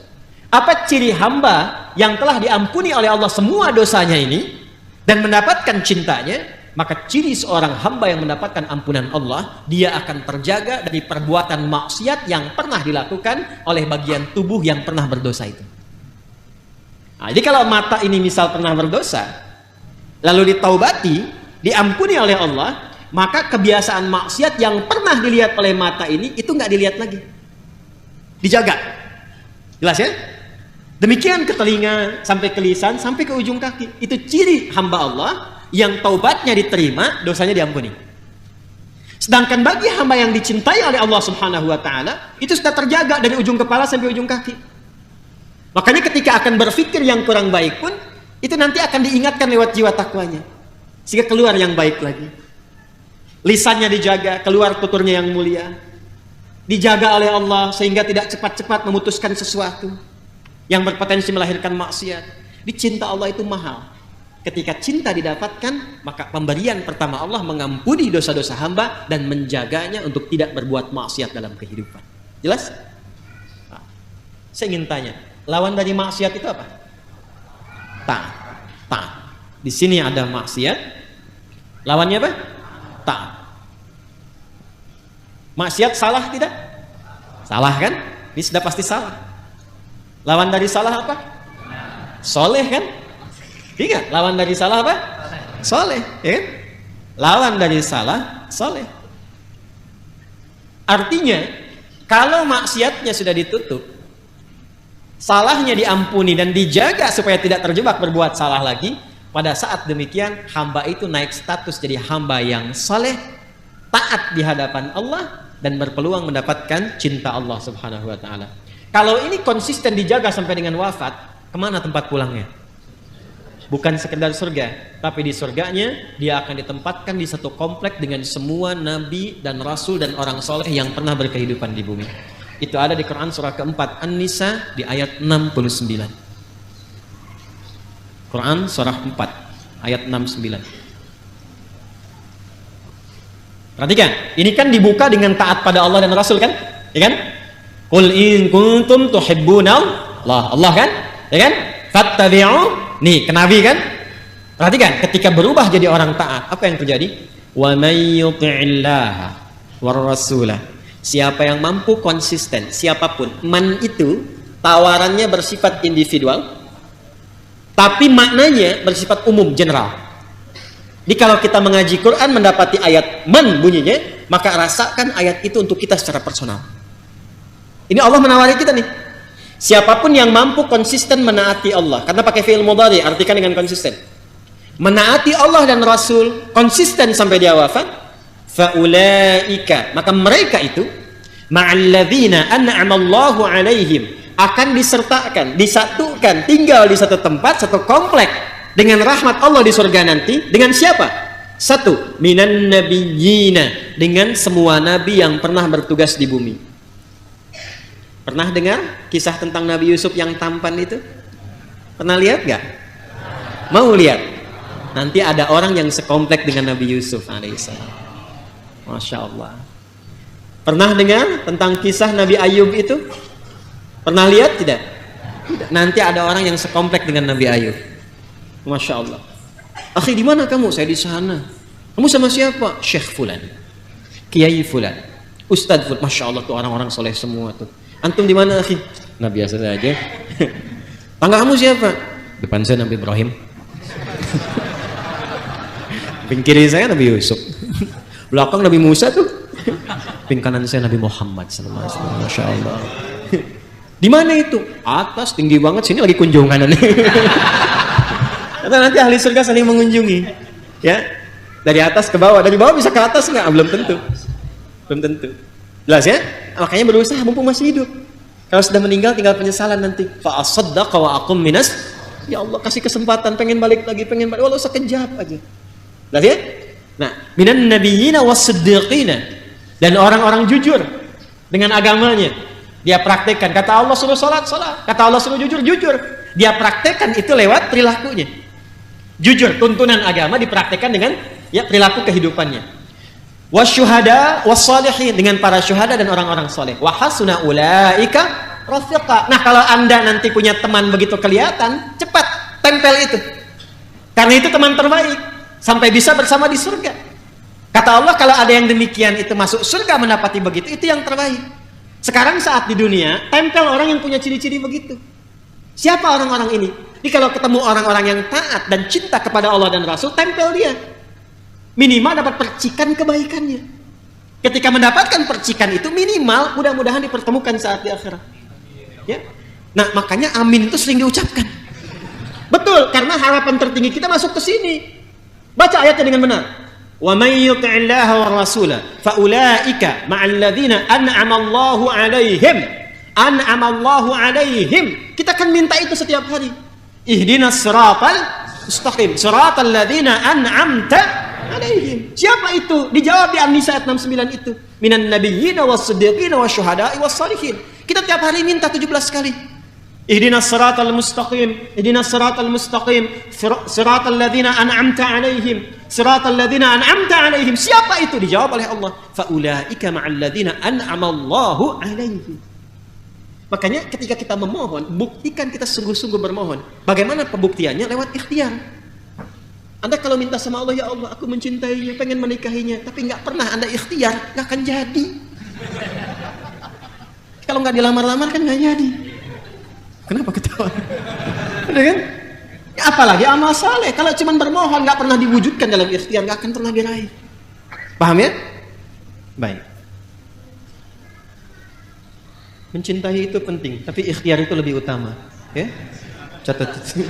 Apa ciri hamba yang telah diampuni oleh Allah semua dosanya ini dan mendapatkan cintanya? Maka ciri seorang hamba yang mendapatkan ampunan Allah, dia akan terjaga dari perbuatan maksiat yang pernah dilakukan oleh bagian tubuh yang pernah berdosa itu. Nah, jadi kalau mata ini misal pernah berdosa, lalu ditaubati, diampuni oleh Allah, maka kebiasaan maksiat yang pernah dilihat oleh mata ini itu nggak dilihat lagi, dijaga. Jelas ya? Demikian ke telinga, sampai ke lisan, sampai ke ujung kaki. Itu ciri hamba Allah yang taubatnya diterima, dosanya diampuni. Sedangkan bagi hamba yang dicintai oleh Allah Subhanahu wa taala, itu sudah terjaga dari ujung kepala sampai ujung kaki. Makanya ketika akan berpikir yang kurang baik pun, itu nanti akan diingatkan lewat jiwa takwanya, sehingga keluar yang baik lagi. Lisannya dijaga, keluar tuturnya yang mulia. Dijaga oleh Allah sehingga tidak cepat-cepat memutuskan sesuatu yang berpotensi melahirkan maksiat. Dicinta Allah itu mahal. Ketika cinta didapatkan, maka pemberian pertama Allah mengampuni dosa-dosa hamba dan menjaganya untuk tidak berbuat maksiat dalam kehidupan. Jelas? Nah, saya ingin tanya, lawan dari maksiat itu apa? Taat. Di sini ada maksiat, lawannya apa? Taat. Maksiat salah tidak? Salah kan? Ini sudah pasti salah. Lawan dari salah apa? Soleh kan? Ingat, lawan dari salah apa? Soleh, ya kan? Lawan dari salah, soleh. Artinya, kalau maksiatnya sudah ditutup, salahnya diampuni dan dijaga supaya tidak terjebak berbuat salah lagi, pada saat demikian hamba itu naik status jadi hamba yang soleh, taat di hadapan Allah dan berpeluang mendapatkan cinta Allah Subhanahu wa taala. Kalau ini konsisten dijaga sampai dengan wafat, kemana tempat pulangnya? Bukan sekedar surga, tapi di surganya dia akan ditempatkan di satu komplek dengan semua nabi dan rasul dan orang soleh yang pernah berkehidupan di bumi. Itu ada di Quran surah keempat An-Nisa di ayat 69. Quran surah 4 ayat 69. Perhatikan, ini kan dibuka dengan taat pada Allah dan Rasul kan? Ya kan? Qul in kuntum tuhibbunallah, Allah kan? Ya kan? Fattabi'u. Nih, ke Nabi kan? Perhatikan, ketika berubah jadi orang taat, apa yang terjadi? Wa may yuti'illaha war rasulah. Siapa yang mampu konsisten, siapapun. Man itu tawarannya bersifat individual, tapi maknanya bersifat umum, general. Jadi kalau kita mengaji Quran mendapati ayat man bunyinya, maka rasakan ayat itu untuk kita secara personal. Ini Allah menawari kita nih. Siapapun yang mampu konsisten menaati Allah, karena pakai fi'il mudhari, artikan dengan konsisten. Menaati Allah dan Rasul, konsisten sampai dia wafat, faulaika, maka mereka itu ma'alladzina an'amallahu alaihim, akan disertakan, disatukan, tinggal di satu tempat, satu komplek dengan rahmat Allah di surga nanti. Dengan siapa? Satu, minan nabiyyina, dengan semua nabi yang pernah bertugas di bumi. Pernah dengar kisah tentang Nabi Yusuf yang tampan itu? Pernah lihat gak? Mau lihat? Nanti ada orang yang sekomplek dengan Nabi Yusuf alaihissalam. Masya Allah. Pernah dengar tentang kisah Nabi Ayub itu? Pernah lihat tidak? Tidak. Nanti ada orang yang sekomplek dengan Nabi Ayub. Masya Allah. Akhi, di mana kamu? Saya di sana. Kamu sama siapa? Syekh Fulan, Kiai Fulan, Ustadz Fulan. Masya Allah, tuh orang-orang soleh semua tuh. Antum di mana, akhi? Nah, biasa saja. Tangga kamu siapa? Depan saya Nabi Ibrahim. Ping kiri saya Nabi Yusuf. Belakang Nabi Musa tuh. Ping kanan saya Nabi Muhammad sallallahu alaihi wasallam. Masya Allah. Di mana itu? Atas, tinggi banget. Sini lagi kunjungan. Atau nanti ahli surga saling mengunjungi. Ya, dari atas ke bawah. Dari bawah bisa ke atas nggak? Belum tentu. Belum tentu. Jelas ya? Makanya berusaha mumpung masih hidup. Kalau sudah meninggal tinggal penyesalan nanti. Fa asaddaqa wa aqum minas. Ya Allah, kasih kesempatan, pengen balik lagi, pengen balik. Walau sekejap aja. Jelas ya? Nah, minan nabiyyina was-siddiqina, dan orang-orang jujur dengan agamanya. Dia praktekkan. Kata Allah suruh salat, salat. Kata Allah suruh jujur, jujur. Dia praktekkan itu lewat perilakunya. Jujur, tuntunan agama dipraktekkan dengan ya perilaku kehidupannya. Wasyuhada wassalihin, dengan para syuhada dan orang-orang soleh. Wa hasuna ulaika rafiqa. Nah, kalau Anda nanti punya teman begitu kelihatan, cepat tempel itu. Karena itu teman terbaik sampai bisa bersama di surga. Kata Allah, kalau ada yang demikian itu masuk surga mendapati begitu, itu yang terbaik. Sekarang saat di dunia, tempel orang yang punya ciri-ciri begitu. Siapa orang-orang ini? Jadi kalau ketemu orang-orang yang taat dan cinta kepada Allah dan Rasul, tempel dia. Minimal dapat percikan kebaikannya. Ketika mendapatkan percikan itu, minimal mudah-mudahan dipertemukan saat di akhirat. Ya. Nah, makanya amin itu sering diucapkan. Betul, karena harapan tertinggi kita masuk ke sini. Baca ayatnya dengan benar. Wa may yuti'illaha wa rasulah fa ulaika ma'al ladzina an'ama Allahu 'alaihim. An'ama Allahu 'alaihim. Kita akan minta itu setiap hari. Ihdinas siratal mustaqim, siratal ladzina an'amta 'alaihim. Siapa itu? Dijawab di An-Nisa ayat 69 itu. Minan nabiyyina was-siddiqina wasyuhada'i was-shalihin. Kita tiap hari minta 17 kali. Ihdinas siratal mustaqim, ihdinas siratal mustaqim, siratal ladzina an'amta 'alaihim, siratal ladzina an'amta 'alaihim. Siapa itu? Dijawab oleh Allah, fa ulaika ma'al ladzina an'ama Allahu 'alaihim. Makanya ketika kita memohon, buktikan kita sungguh-sungguh bermohon. Bagaimana pembuktiannya? Lewat ikhtiar. Anda kalau minta sama Allah, ya Allah, aku mencintainya, pengen menikahinya, tapi nggak pernah Anda ikhtiar, nggak akan jadi. Kalau nggak dilamar-lamar kan nggak jadi. Kenapa ketawa? Udah kan? Ya, apalagi amal saleh. Kalau cuma bermohon nggak pernah diwujudkan dalam ikhtiar, nggak akan pernah diraih. Paham ya? Baik. Mencintai itu penting, tapi ikhtiar itu lebih utama. Ya? Catat itu.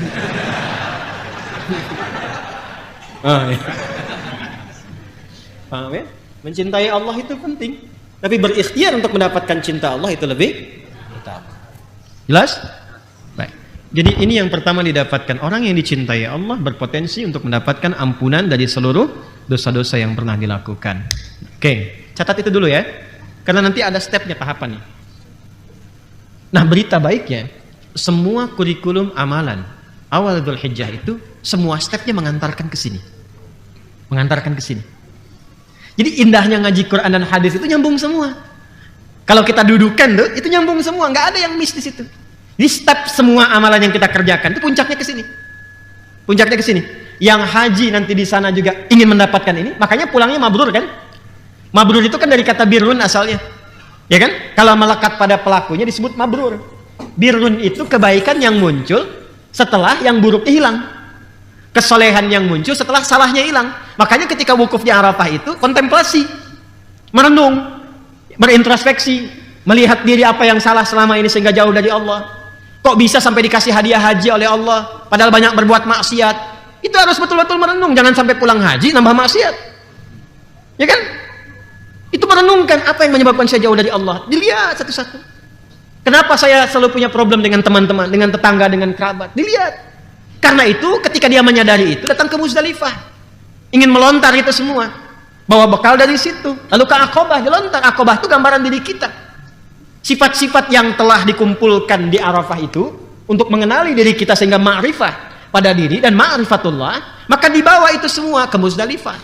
Ya. Paham ya? Mencintai Allah itu penting, tapi berikhtiar untuk mendapatkan cinta Allah itu lebih utama. Jelas? Baik. Jadi ini yang pertama didapatkan. Orang yang dicintai Allah berpotensi untuk mendapatkan ampunan dari seluruh dosa-dosa yang pernah dilakukan. Oke, catat itu dulu ya. Karena nanti ada stepnya, tahapannya. Nah, berita baiknya, semua kurikulum amalan awal Dzulhijjah itu semua stepnya mengantarkan ke sini. Mengantarkan ke sini. Jadi indahnya ngaji Quran dan hadis itu nyambung semua. Kalau kita dudukan tuh, itu nyambung semua, nggak ada yang miss di situ. Di step semua amalan yang kita kerjakan itu puncaknya ke sini. Puncaknya ke sini. Yang haji nanti di sana juga ingin mendapatkan ini, makanya pulangnya mabrur kan? Mabrur itu kan dari kata birrun asalnya. Ya kan? Kalau melekat pada pelakunya disebut mabrur. Birrun itu kebaikan yang muncul setelah yang buruknya hilang. Kesolehan yang muncul setelah salahnya hilang. Makanya ketika wukuf di Arafah itu kontemplasi, merenung, berintrospeksi, melihat diri apa yang salah selama ini sehingga jauh dari Allah. Kok bisa sampai dikasih hadiah haji oleh Allah padahal banyak berbuat maksiat? Itu harus betul-betul merenung, jangan sampai pulang haji nambah maksiat. Ya kan? untuk merenungkan apa yang menyebabkan saya jauh dari Allah. Dilihat satu-satu. Kenapa saya selalu punya problem dengan teman-teman, dengan tetangga, dengan kerabat? Dilihat. Karena itu ketika dia menyadari itu, datang ke Muzdalifah. Ingin melontar itu semua. Bawa bekal dari situ. Lalu ke Aqabah, dilontar. Aqabah itu gambaran diri kita. Sifat-sifat yang telah dikumpulkan di Arafah itu, untuk mengenali diri kita sehingga ma'rifah pada diri dan ma'rifatullah, maka dibawa itu semua ke Muzdalifah.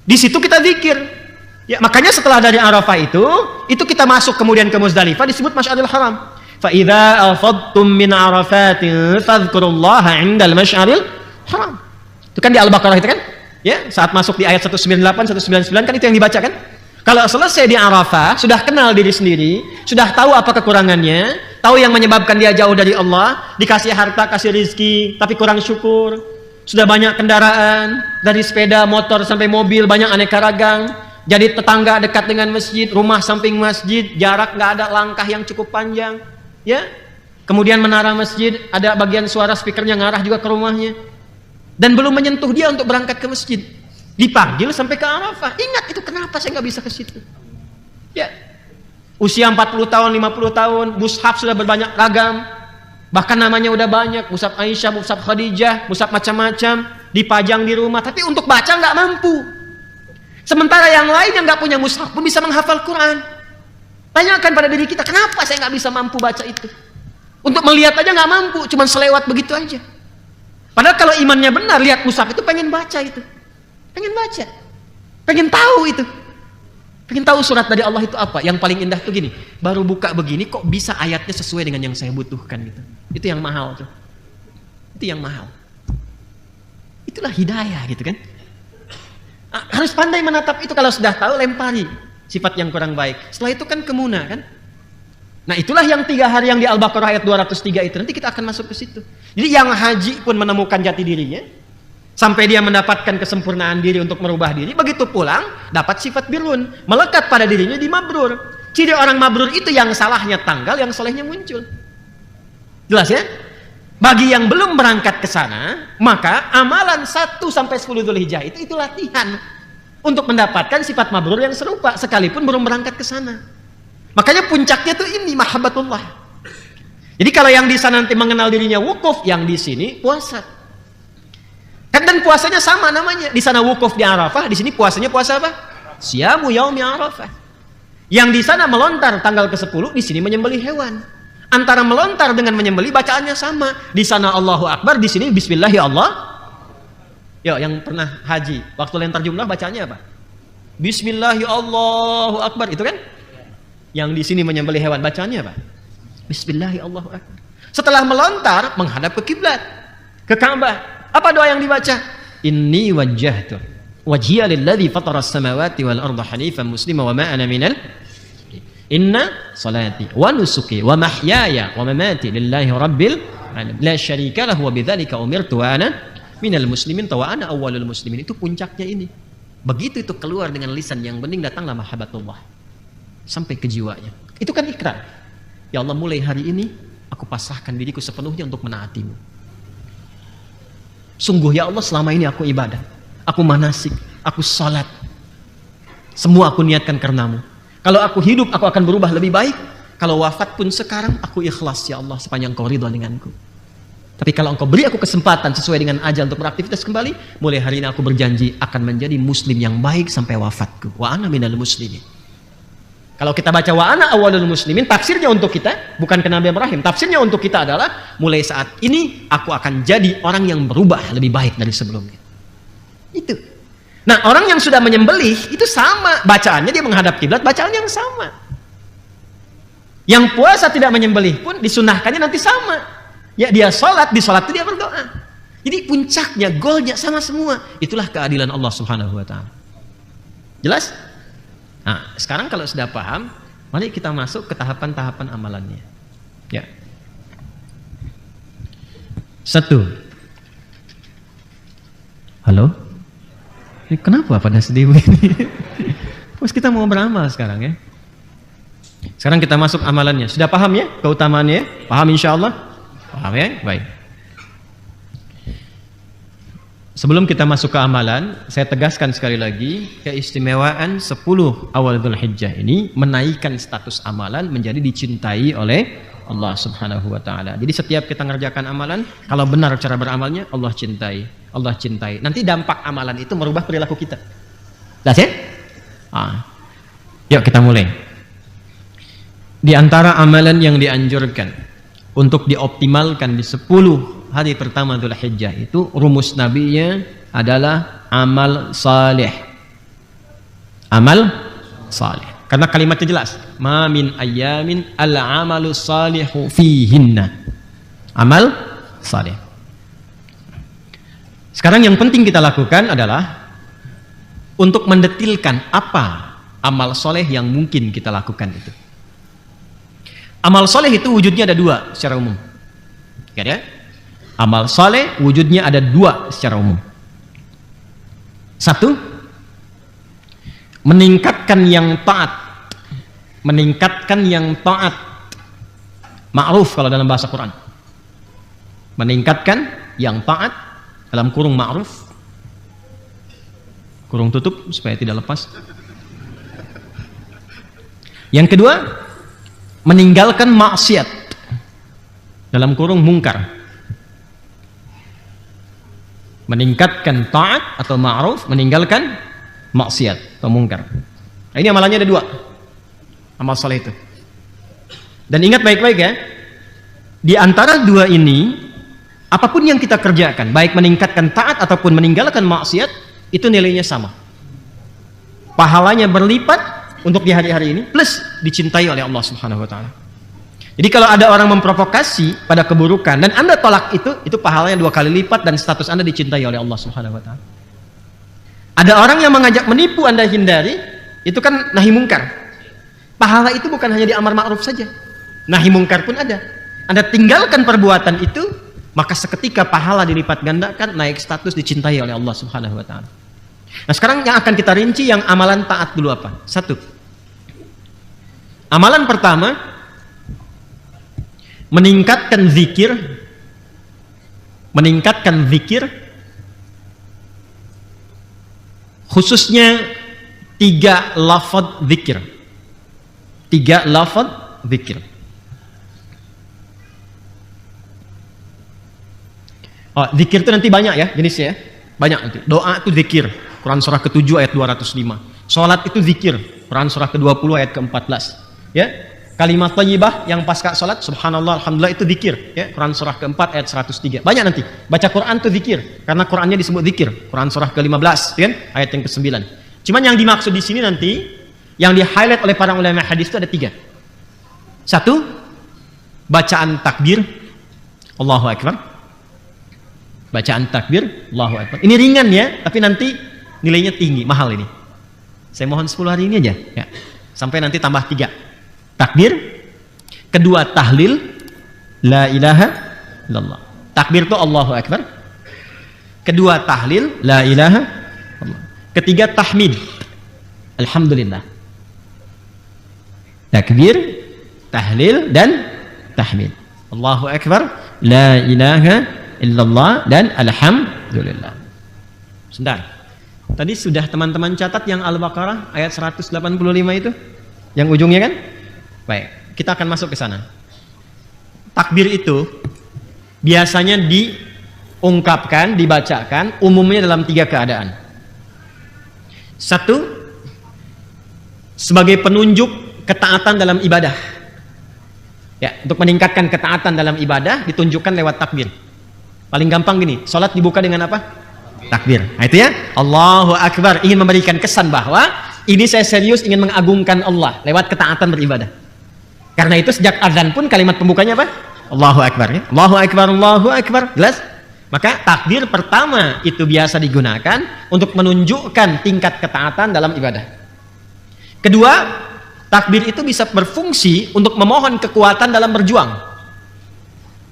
Di situ kita zikir. Ya, makanya setelah dari Arafah itu kita masuk kemudian ke Muzdalifah disebut Masy'aril Haram. Fa idza afadtum min Arafatin fadhkurullaha 'indal Masy'aril Haram. Itu kan di Al-Baqarah itu kan? Ya, saat masuk di ayat 198 199 kan itu yang dibaca kan? Kalau selesai di Arafah, sudah kenal diri sendiri, sudah tahu apa kekurangannya, tahu yang menyebabkan dia jauh dari Allah, dikasih harta, kasih rizki, tapi kurang syukur. Sudah banyak kendaraan, dari sepeda, motor, sampai mobil, banyak aneka ragam. Jadi tetangga dekat dengan masjid, rumah samping masjid, jarak nggak ada, langkah yang cukup panjang. Ya, kemudian menara masjid, ada bagian suara speakernya ngarah juga ke rumahnya. Dan belum menyentuh dia untuk berangkat ke masjid. Dipanggil sampai ke Arafah. Ingat itu kenapa saya nggak bisa ke situ. Ya, usia 40 tahun, 50 tahun, mushaf sudah berbanyak ragam. Bahkan namanya udah banyak, mushaf Aisyah, mushaf Khadijah, mushaf macam-macam, dipajang di rumah, tapi untuk baca nggak mampu. Sementara yang lain yang nggak punya mushaf pun bisa menghafal Quran. Tanyakan pada diri kita, kenapa saya nggak bisa mampu baca itu? Untuk melihat aja nggak mampu, cuma selewat begitu aja. Padahal kalau imannya benar, lihat mushaf itu pengen baca itu, pengen baca, pengen tahu itu. Pengen tahu surat dari Allah itu apa? Yang paling indah tuh gini, baru buka begini kok bisa ayatnya sesuai dengan yang saya butuhkan gitu. Itu yang mahal tuh. Itu yang mahal. Itulah hidayah gitu kan. Harus pandai menatap itu, kalau sudah tahu lempari sifat yang kurang baik. Setelah itu kan kemuna kan. Nah itulah yang 3 hari yang di Al-Baqarah ayat 203 itu. Nanti kita akan masuk ke situ. Jadi yang haji pun menemukan jati dirinya. Sampai dia mendapatkan kesempurnaan diri untuk merubah diri. Begitu pulang, dapat sifat birrun. Melekat pada dirinya di mabrur. Ciri orang mabrur itu yang salahnya tanggal, yang solehnya muncul. Jelas ya? Bagi yang belum berangkat ke sana, maka amalan 1 sampai 10 Dzulhijjah itu latihan. Untuk mendapatkan sifat mabrur yang serupa. Sekalipun belum berangkat ke sana. Makanya puncaknya tuh ini, mahabbatullah. Jadi kalau yang di sana nanti mengenal dirinya wukuf, yang di sini puasa. Dan puasanya sama namanya. Di sana wukuf di Arafah, di sini puasanya puasa apa? Siyamu yaumi Arafah. Yang di sana melontar tanggal ke-10, di sini menyembelih hewan. Antara melontar dengan menyembelih bacaannya sama. Di sana Allahu Akbar, di sini Bismillahi Allah. Yo, yang pernah haji, waktu lempar jumlah bacaannya apa? Bismillahi Allahu Akbar, itu kan? Yang di sini menyembelih hewan bacaannya apa? Bismillahi Allahu Akbar. Setelah melontar menghadap ke kiblat, ke Ka'bah. Apa doa yang dibaca? Inni wajjahtu wajhiya lilladzi fatara as-samawati wal arda hanifan muslima wa ma ana minal inna salati wa nusuki wa mahyaya wa mamati lillahi rabbil alamin la syarika lahu wa bidzalika umirtu wa ana minal muslimin wa ana awwalul muslimin. Itu puncaknya ini. Begitu itu keluar dengan lisan yang bening, datanglah mahabbatullah sampai ke jiwanya. Itu kan ikrar. Ya Allah, mulai hari ini aku pasrahkan diriku sepenuhnya untuk menaatimu. Sungguh ya Allah, selama ini aku ibadah, aku manasik, aku salat, semua aku niatkan karenamu. Kalau aku hidup, aku akan berubah lebih baik. Kalau wafat pun sekarang, aku ikhlas ya Allah, sepanjang Engkau ridha denganku. Tapi kalau Engkau beri aku kesempatan sesuai dengan ajal untuk beraktivitas kembali, mulai hari ini aku berjanji akan menjadi muslim yang baik sampai wafatku. Wa ana minal muslimin. Kalau kita baca wa ana awwalul muslimin, tafsirnya untuk kita, bukan ke Nabi Ibrahim. Tafsirnya untuk kita adalah, mulai saat ini aku akan jadi orang yang berubah lebih baik dari sebelumnya. Itu. Nah, orang yang sudah menyembelih itu sama bacaannya, dia menghadap kiblat, bacaan yang sama. Yang puasa tidak menyembelih pun disunahkannya nanti sama. Ya, dia sholat, di sholat itu dia berdoa. Jadi puncaknya, goalnya sama semua. Itulah keadilan Allah Subhanahu wa ta'ala. Jelas? Nah, sekarang kalau sudah paham, mari kita masuk ke tahapan-tahapan amalannya. Ya. 1. Halo? Ini kenapa pada sedih begini? Terus kita mau beramal sekarang ya. Sekarang kita masuk amalannya. Sudah paham ya keutamaannya? Paham insya Allah? Paham ya? Baik. Sebelum kita masuk ke amalan, saya tegaskan sekali lagi, keistimewaan 10 awal Dzulhijjah ini menaikkan status amalan menjadi dicintai oleh Allah Subhanahu wa taala. Jadi setiap kita ngerjakan amalan, kalau benar cara beramalnya, Allah cintai. Allah cintai. Nanti dampak amalan itu merubah perilaku kita. Jelas ya? Yuk kita mulai. Di antara amalan yang dianjurkan untuk dioptimalkan di 10 hari pertama Dzulhijjah itu, rumus nabinya adalah amal saleh. Amal saleh. Karena kalimatnya jelas. Ma min ayyamin al-amalu salihu fihinna. Amal saleh. Sekarang yang penting kita lakukan adalah untuk mendetilkan apa amal soleh yang mungkin kita lakukan itu. Amal soleh itu wujudnya ada 2 secara umum. Ya? Amal soleh wujudnya ada 2 secara umum. 1, meningkatkan yang taat. Meningkatkan yang taat. Ma'ruf kalau dalam bahasa Quran. Meningkatkan yang taat, dalam kurung ma'ruf. Kurung tutup supaya tidak lepas. Yang kedua, meninggalkan maksiat, dalam kurung mungkar. Meningkatkan taat atau ma'ruf, meninggalkan maksiat atau mungkar. Nah, ini amalannya ada 2 amal soleh itu. Dan ingat baik-baik ya, di antara 2 ini, apapun yang kita kerjakan, baik meningkatkan taat ataupun meninggalkan maksiat, itu nilainya sama. Pahalanya berlipat untuk di hari-hari ini, plus dicintai oleh Allah Subhanahu wa taala. Jadi kalau ada orang memprovokasi pada keburukan dan Anda tolak itu pahalanya 2 kali lipat dan status Anda dicintai oleh Allah Subhanahu wa taala. Ada orang yang mengajak menipu, Anda hindari, itu kan nahi mungkar. Pahala itu bukan hanya di amar ma'ruf saja. Nahi mungkar pun ada. Anda tinggalkan perbuatan itu, maka seketika pahala dilipat gandakan, naik status, dicintai oleh Allah Subhanahu wa taala. Nah, sekarang yang akan kita rinci yang amalan taat dulu apa? 1. Amalan pertama, meningkatkan zikir, khususnya 3 lafaz zikir. 3 lafaz zikir. Zikir itu nanti banyak ya jenisnya ya. Banyak nanti. Doa itu zikir, Quran surah ke-7 ayat 205. Salat itu zikir, Quran surah ke-20 ayat ke-14. Ya. Kalimat thayyibah yang pasca salat, subhanallah, alhamdulillah, itu zikir, ya. Quran surah ke-4 ayat 103. Banyak nanti. Baca Quran itu zikir, karena Qurannya disebut zikir. Quran surah ke-15, kan? Ayat yang ke-9. Cuman yang dimaksud di sini nanti, yang di-highlight oleh para ulama hadis itu ada 3. 1, bacaan takbir, Allahu Akbar. Bacaan takbir, Allahu Akbar. Ini ringan ya, tapi nanti nilainya tinggi, mahal ini. Saya mohon 10 hari ini aja, ya. Sampai nanti tambah 3. Takbir, kedua tahlil, la ilaha illallah. Takbir itu Allahu Akbar. Kedua tahlil, la ilaha illallah. Ketiga tahmid, alhamdulillah. Takbir, tahlil dan tahmid. Allahu Akbar, la ilaha illallah dan alhamdulillah. Sebentar. Tadi sudah teman-teman catat yang Al-Baqarah ayat 185 itu, yang ujungnya kan? Baik, kita akan masuk ke sana. Takbir itu biasanya diungkapkan, dibacakan umumnya dalam 3 keadaan. 1, sebagai penunjuk ketaatan dalam ibadah. Ya, untuk meningkatkan ketaatan dalam ibadah ditunjukkan lewat takbir. Paling gampang gini, sholat dibuka dengan apa? Takbir. Nah itu ya, Allahu Akbar, ingin memberikan kesan bahwa ini saya serius ingin mengagungkan Allah lewat ketaatan beribadah. Karena itu sejak azan pun kalimat pembukanya apa? Allahu Akbar, ya? Allahu Akbar, Allahu Akbar. Jelas? Maka takbir pertama itu biasa digunakan untuk menunjukkan tingkat ketaatan dalam ibadah. Kedua, takbir itu bisa berfungsi untuk memohon kekuatan dalam berjuang.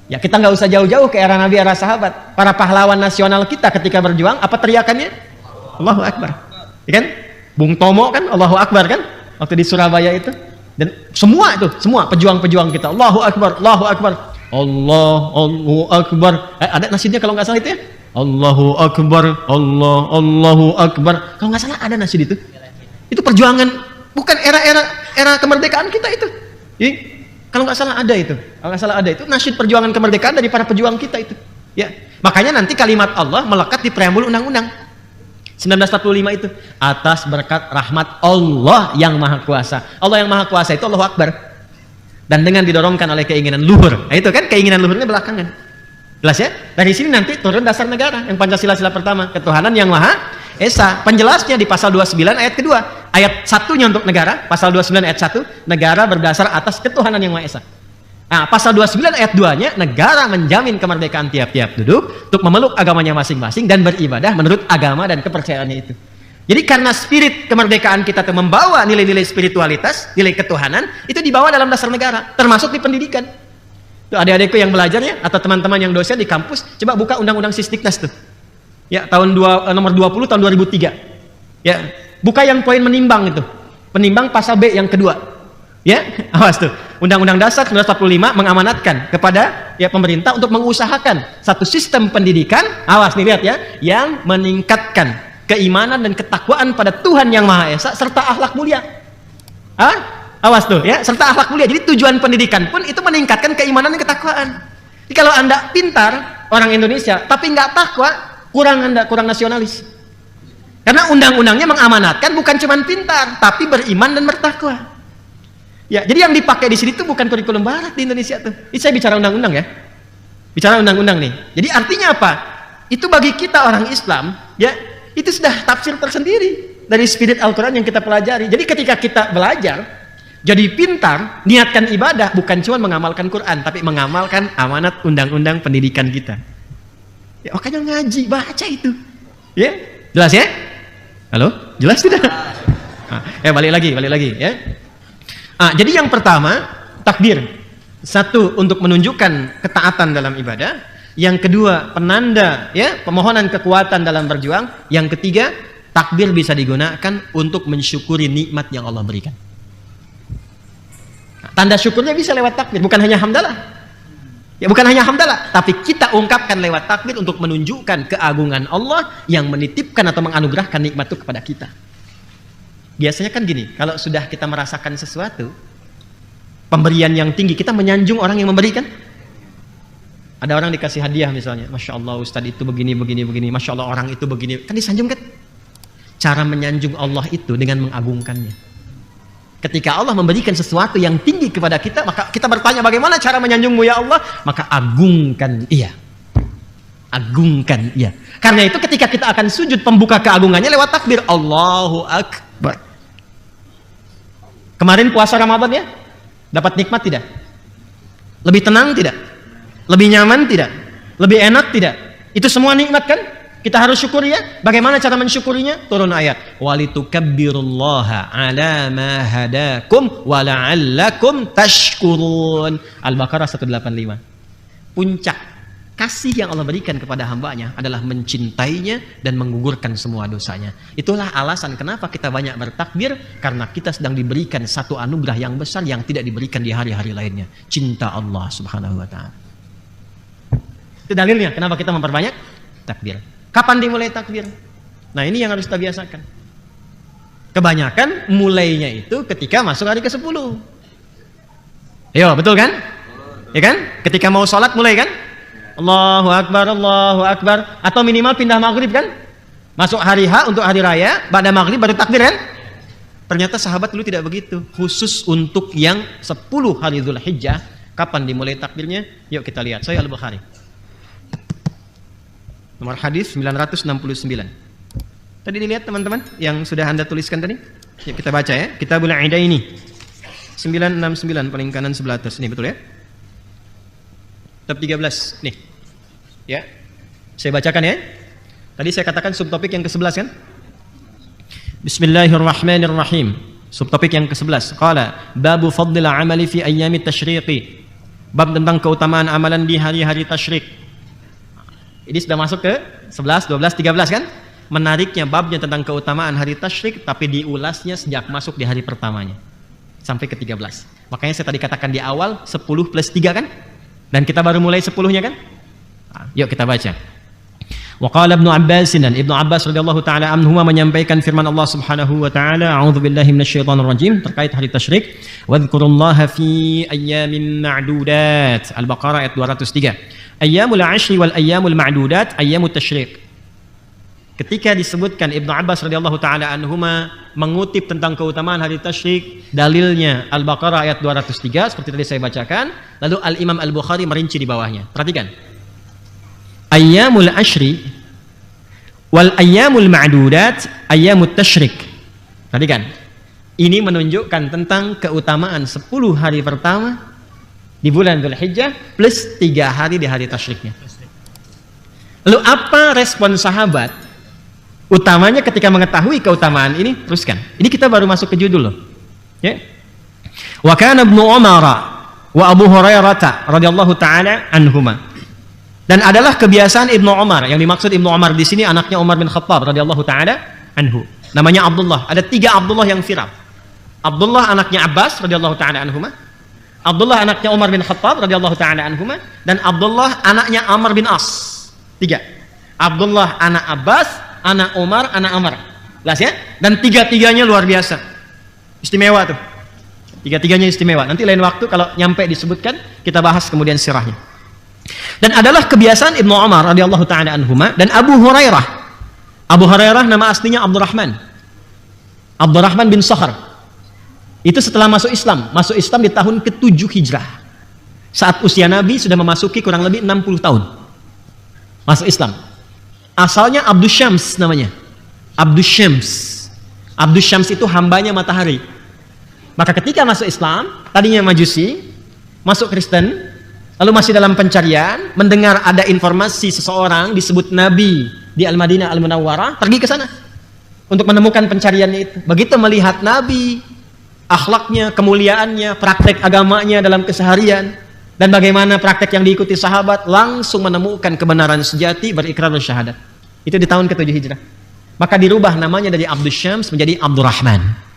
Ya, kita nggak usah jauh-jauh ke era Nabi, era sahabat. Para pahlawan nasional kita ketika berjuang, apa teriakannya? Allahu Akbar. Ya kan? Bung Tomo kan Allahu Akbar kan? Waktu di Surabaya itu. Dan semua itu, semua pejuang-pejuang kita, Allahu Akbar, Allahu Akbar, Allahu Akbar. Ada nasibnya kalau nggak salah itu ya? Allahu Akbar, Allahu Akbar. Kalau nggak salah ada nasyid itu. Itu perjuangan, bukan era kemerdekaan kita itu. Kalau nggak salah ada itu. Kalau nggak salah ada itu nasyid perjuangan kemerdekaan dari para pejuang kita itu. Ya, makanya nanti kalimat Allah melekat di preambul undang-undang 1945 itu, atas berkat rahmat Allah yang Maha Kuasa. Allah yang Maha Kuasa itu Allahu Akbar. Dan dengan didorongkan oleh keinginan luhur. Nah, itu kan keinginan luhurnya belakangan. Jelas ya? Dari sini nanti turun dasar negara yang Pancasila sila pertama, ketuhanan yang Maha Esa. Penjelasnya di pasal 29 ayat kedua. Ayat satunya untuk negara, pasal 29 ayat 1, negara berdasar atas ketuhanan yang Maha Esa. Nah, pasal 29 ayat 2-nya, negara menjamin kemerdekaan tiap-tiap duduk untuk memeluk agamanya masing-masing dan beribadah menurut agama dan kepercayaannya itu. Jadi karena spirit kemerdekaan kita itu membawa nilai-nilai spiritualitas, nilai ketuhanan, itu dibawa dalam dasar negara, termasuk di pendidikan. Tuh adik-adikku yang belajar ya, atau teman-teman yang dosen di kampus, coba buka Undang-Undang Sisdiknas tuh. Ya, nomor 20 tahun 2003. Ya, buka yang poin menimbang itu. Penimbang pasal B yang kedua. Ya, awas tuh. Undang-Undang Dasar 1945 mengamanatkan kepada ya pemerintah untuk mengusahakan satu sistem pendidikan, awas nih lihat ya, yang meningkatkan keimanan dan ketakwaan pada Tuhan yang Maha Esa serta akhlak mulia. Awas tuh ya, serta akhlak mulia. Jadi tujuan pendidikan pun itu meningkatkan keimanan dan ketakwaan. Jadi kalau Anda pintar, orang Indonesia, tapi nggak takwa, Anda kurang nasionalis. Karena undang-undangnya mengamanatkan bukan cuma pintar, tapi beriman dan bertakwa. Ya, jadi yang dipakai di sini tuh bukan kurikulum barat di Indonesia tuh. Ini saya bicara undang-undang ya. Bicara undang-undang nih. Jadi artinya apa? Itu bagi kita orang Islam, ya, itu sudah tafsir tersendiri dari spirit Al-Qur'an yang kita pelajari. Jadi ketika kita belajar, jadi pintar, niatkan ibadah bukan cuma mengamalkan Quran, tapi mengamalkan amanat undang-undang pendidikan kita. Ya, makanya ngaji, baca itu. Ya, jelas ya? Halo? Jelas tidak? Ya balik lagi ya. Jadi yang pertama, takbir. Satu, untuk menunjukkan ketaatan dalam ibadah. Yang kedua, penanda ya, pemohonan kekuatan dalam berjuang. Yang ketiga, takbir bisa digunakan untuk mensyukuri nikmat yang Allah berikan. Tanda syukurnya bisa lewat takbir, bukan hanya hamdalah. Ya, bukan hanya hamdalah, tapi kita ungkapkan lewat takbir untuk menunjukkan keagungan Allah yang menitipkan atau menganugerahkan nikmat itu kepada kita. Biasanya kan gini, kalau sudah kita merasakan sesuatu, pemberian yang tinggi, kita menyanjung orang yang memberikan. Ada orang dikasih hadiah misalnya, Masya Allah Ustadz itu begini, Masya Allah orang itu begini, kan disanjung kan? Cara menyanjung Allah itu dengan mengagungkannya. Ketika Allah memberikan sesuatu yang tinggi kepada kita, maka kita bertanya bagaimana cara menyanjungmu ya Allah? Maka agungkan ia. Agungkan ia. Karena itu ketika kita akan sujud, pembuka keagungannya lewat takbir, Allahu Akbar. Kemarin puasa Ramadan ya, dapat nikmat tidak? Lebih tenang tidak? Lebih nyaman tidak? Lebih enak tidak? Itu semua nikmat kan? Kita harus syukuri ya. Bagaimana cara mensyukurinya? Turun ayat. Walitukabbirullaha ala ma hadakum wa la'allakum tashkurun. Al-Baqarah 185. Puncak kasih yang Allah berikan kepada hambanya adalah mencintainya dan menggugurkan semua dosanya. Itulah alasan kenapa kita banyak bertakbir, karena kita sedang diberikan satu anugerah yang besar yang tidak diberikan di hari-hari lainnya. Cinta Allah Subhanahu wa ta'ala. Itu dalilnya kenapa kita memperbanyak takbir. Kapan dimulai takbir? Nah, ini yang harus kita biasakan. Kebanyakan mulainya itu ketika masuk hari ke-10. Yo, betul kan? Ya kan? Ketika mau sholat mulai kan? Allahu Akbar, Allahu Akbar. Atau minimal pindah maghrib kan? Masuk hari H untuk hari raya, pada maghrib baru takbir kan? Ternyata sahabat dulu tidak begitu. Khusus untuk yang 10 hari Dzulhijjah, kapan dimulai takbirnya? Yuk kita lihat. Sahih Al-Bukhari. Nomor hadis 969. Tadi dilihat teman-teman yang sudah Anda tuliskan tadi? Yuk kita baca ya. Kitabul Idaini 969 paling kanan sebelah atas. Ini betul ya? Tab 13 nih. Ya. Saya bacakan ya. Tadi saya katakan subtopik yang ke-11 kan? Bismillahirrahmanirrahim. Subtopik yang ke-11. Qala babu fadlil amali fi ayyamit tasyriqi. Bab tentang keutamaan amalan di hari-hari tasyrik. Ini sudah masuk ke 11, 12, 13 kan? Menariknya babnya tentang keutamaan hari tasyrik, tapi diulasnya sejak masuk di hari pertamanya sampai ke 13. Makanya saya tadi katakan di awal 10 plus 3 kan? Dan kita baru mulai 10-nya kan? Yuk kita baca. Wa qala Ibnu Abbas, dan Ibnu Abbas radhiyallahu taala anhuma menyampaikan firman Allah Subhanahu wa taala, a'udzubillahi minasyaitonir rajim, terkait hari tasyrik, wadhkurullaha fi ayyamin ma'dudat. Al-Baqarah ayat 203. Ayyamul 'ashri wal ayyamul ma'dudat ayyamut tasyrik. Ketika disebutkan Ibnu Abbas radhiyallahu taala anhuma mengutip tentang keutamaan hari tasyrik, dalilnya Al-Baqarah ayat 203 seperti tadi saya bacakan, lalu Al-Imam Al-Bukhari merinci di bawahnya. Perhatikan. Ayyamul ashri wal ayyamul ma'dudat ayyamut tasyrik. Perhatikan. Ini menunjukkan tentang keutamaan 10 hari pertama di bulan Dzulhijjah plus 3 hari di hari tasyriknya. Lalu apa respon sahabat? Utamanya ketika mengetahui keutamaan ini, teruskan. Ini kita baru masuk ke judul loh. Ya. Wa kana Ibnu Umar wa Abu Hurairah radhiyallahu taala anhuma. Dan adalah kebiasaan Ibnu Umar. Yang dimaksud Ibnu Umar di sini anaknya Umar bin Khattab radhiyallahu taala anhu. Namanya Abdullah. Ada 3 Abdullah yang viral. Abdullah anaknya Abbas radhiyallahu taala anhuma. Abdullah anaknya Umar bin Khattab radhiyallahu taala anhuma, dan Abdullah anaknya Amr bin As. 3. Abdullah anak Abbas, anak Umar, anak Amr. Jelas ya? Dan 3-3-nya luar biasa. Istimewa tuh. 3-3-nya istimewa. Nanti lain waktu kalau nyampe disebutkan, kita bahas kemudian sirahnya. Dan adalah kebiasaan Ibnu Umar radhiyallahu taala anhuma dan Abu Hurairah. Abu Hurairah nama aslinya Abdurrahman. Abdurrahman bin Sakhar. Itu setelah masuk Islam. Masuk Islam di tahun ke-7 Hijrah. Saat usia Nabi sudah memasuki kurang lebih 60 tahun. Masuk Islam. Asalnya Abdus Syams namanya. Abdus Syams. Abdus Syams itu hambanya matahari. Maka ketika masuk Islam, tadinya Majusi, masuk Kristen, lalu masih dalam pencarian, mendengar ada informasi seseorang disebut Nabi di Al-Madinah Al-Munawwarah, pergi ke sana untuk menemukan pencariannya itu. Begitu melihat Nabi, akhlaknya, kemuliaannya, praktek agamanya dalam keseharian, dan bagaimana praktek yang diikuti sahabat, langsung menemukan kebenaran sejati, berikrar syahadat. Itu di tahun ke-7 Hijrah. Maka dirubah namanya dari Abdus Syams menjadi Abdurrahman.